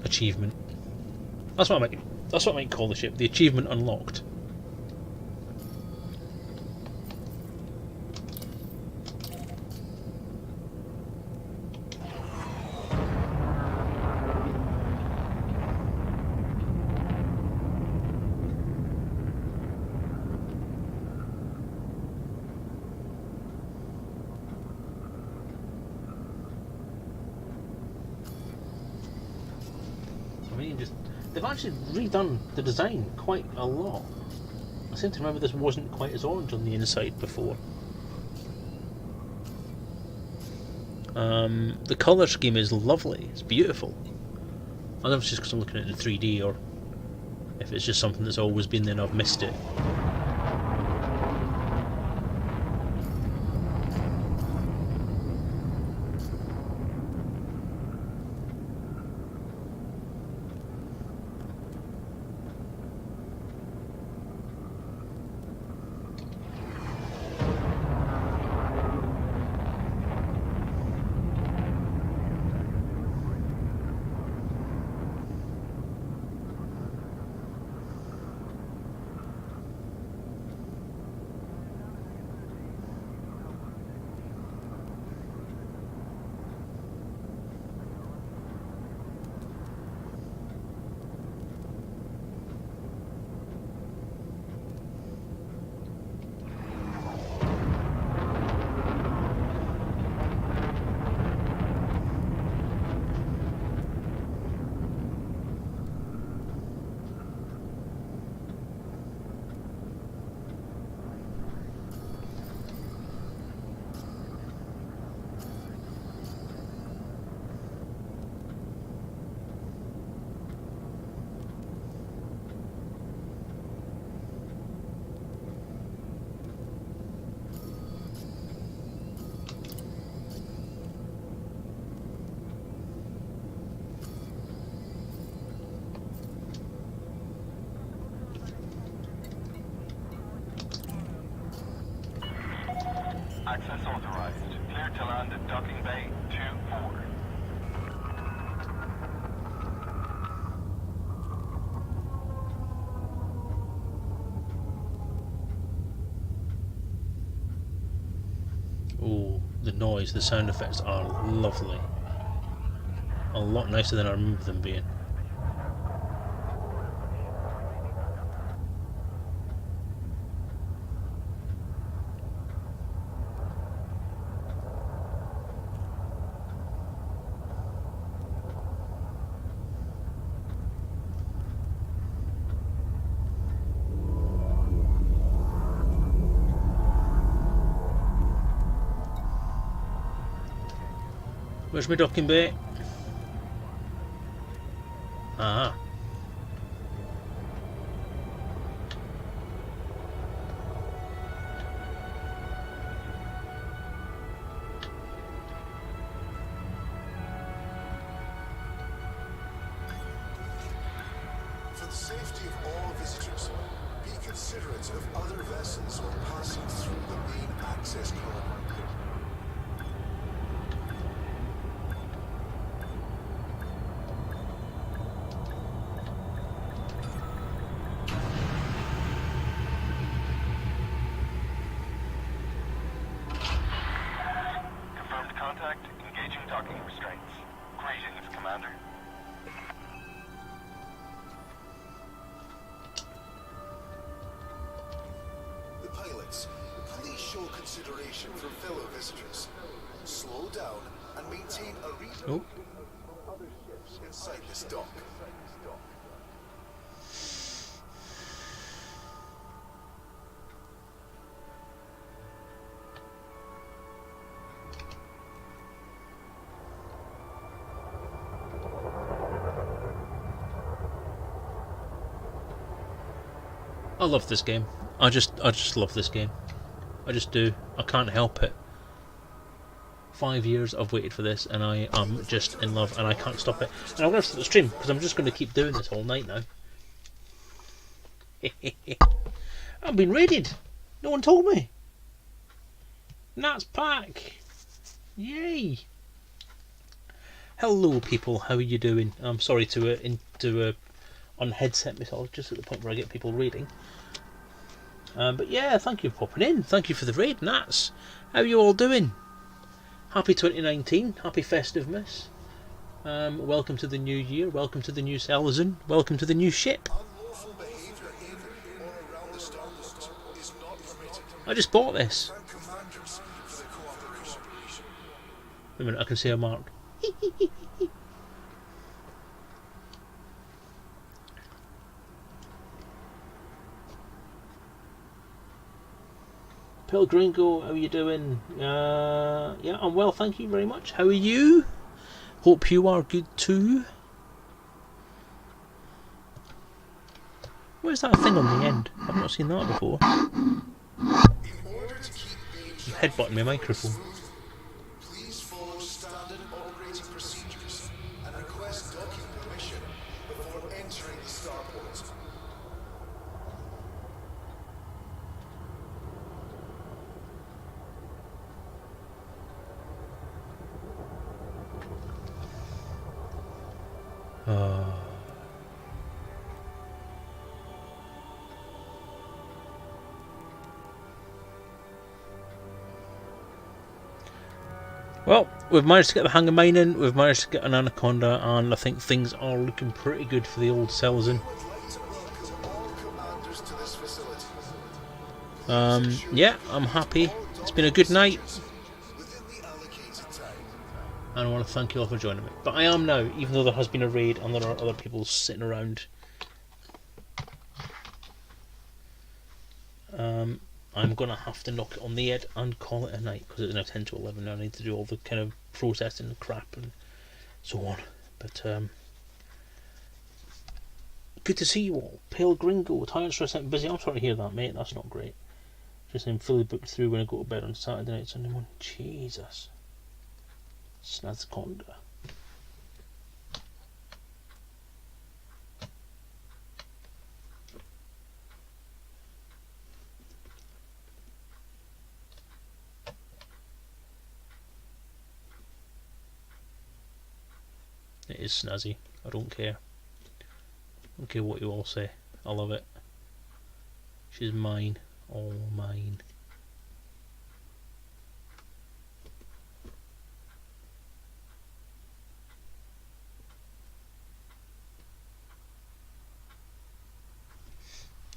achievement. That's what I might call the ship. The achievement unlocked. They've actually redone the design quite a lot. I seem to remember this wasn't quite as orange on the inside before. The colour scheme is lovely, it's beautiful. I don't know if it's just because I'm looking at it in 3D or if it's just something that's always been there and I've missed it. Access authorized. Clear to land at Docking Bay 2-4. Oh, the noise, the sound effects are lovely. A lot nicer than I remember them being. Where's my docking bay? Ah. safety of all visitors, be considerate of other vessels while passing through the main access corridor. Confirmed contact. Engaging docking restraints. Greetings, Commander. The pilots, please show consideration for fellow visitors. Slow down and maintain a reasonable distance from other ships inside this dock. I love this game. I just love this game. I just do. I can't help it. 5 years I've waited for this, and I am just in love, and I can't stop it. And I'm going to start the stream because I'm just going to keep doing this all night now. I've been raided. No one told me. Nat's back. Yay. Hello, people. How are you doing? I'm sorry to on headset myself just at the point where I get people reading. But yeah, thank you for popping in. Thank you for the raid, Nats. How are you all doing? Happy 2019. Happy Festivemas. Welcome to the new year. Welcome to the new Selezen. Welcome to the new ship. Unlawful behavior in or around the starport is not permitted. I just bought this. Thank commanders for the cooperation. Wait a minute, I can see a mark. Pale Gringo, how are you doing? Yeah, I'm well, thank you very much. How are you? Hope you are good too. Where's that thing on the end? I've not seen that before. In order to keep being Headbutting my microphone. please follow standard operating procedures and request docking permission before entering the starport. Well, we've managed to get the hang of mining, we've managed to get an Anaconda, and I think things are looking pretty good for the old Selezen. I would like to welcome all commanders to this facility. Yeah, I'm happy. It's been a good night, Within the allocated time. and I want to thank you all for joining me. But I am now, even though there has been a raid and there are other people sitting around. I'm going to have to knock it on the head and call it a night, because it's now 10 to 11 now. I need to do all the kind of processing and crap and so on. But good to see you all. Pale Gringo, tired, stressed out and busy. I'm sorry to hear that, mate. That's not great. Just I'm fully booked through when I go to bed on Saturday night, Sunday morning. Jesus. Anaconda. It is snazzy. I don't care. I don't care what you all say. I love it. She's mine. All mine.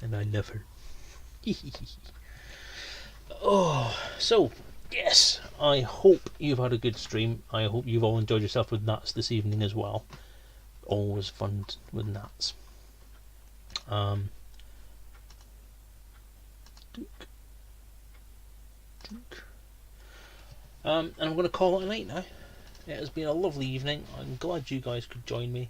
And I love her. Oh, so yes, I hope you've had a good stream. I hope you've all enjoyed yourself with Nats this evening as well. Always fun with Nats. And I'm going to call it a night now. It has been a lovely evening. I'm glad you guys could join me.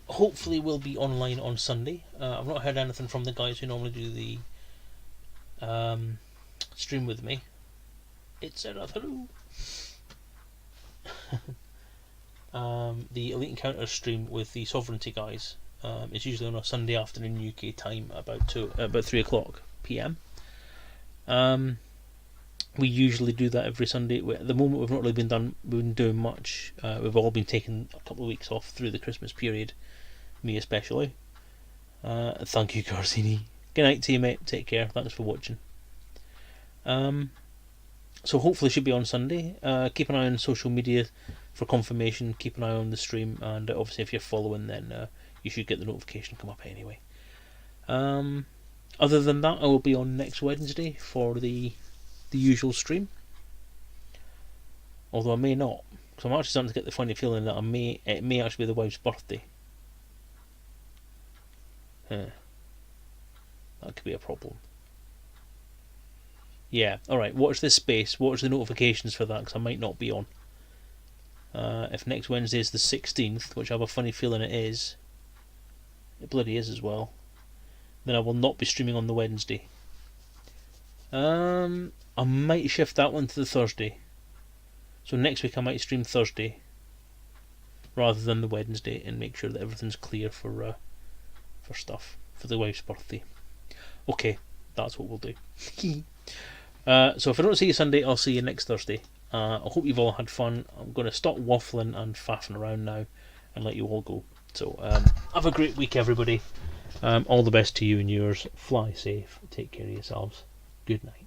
Hopefully we'll be online on Sunday. I've not heard anything from the guys who normally do the stream with me. It's Seraph, hello. the Elite Encounters stream with the Sovereignty guys. It's usually on a Sunday afternoon UK time, about 3 o'clock PM. We usually do that every Sunday. At the moment, we've not really been doing much. We've all been taking a couple of weeks off through the Christmas period, me especially. Thank you, Garzini. Good night to you, mate. Take care. Thanks for watching. So hopefully it should be on Sunday. Keep an eye on social media for confirmation. Keep an eye on the stream, and obviously if you're following, then you should get the notification come up anyway. Other than that, I will be on next Wednesday for the usual stream. Although I may not, because I'm actually starting to get the funny feeling that it may actually be the wife's birthday. That could be a problem. Yeah, alright, watch this space, watch the notifications for that, because I might not be on. If next Wednesday is the 16th, which I have a funny feeling it is, it bloody is as well, then I will not be streaming on the Wednesday. I might shift that one to the Thursday. So next week I might stream Thursday rather than the Wednesday, and make sure that everything's clear for stuff for the wife's birthday. Okay, that's what we'll do. So if I don't see you Sunday, I'll see you next Thursday. I hope you've all had fun. I'm going to stop waffling and faffing around now and let you all go. So have a great week, everybody. All the best to you and yours. Fly safe. Take care of yourselves. Good night.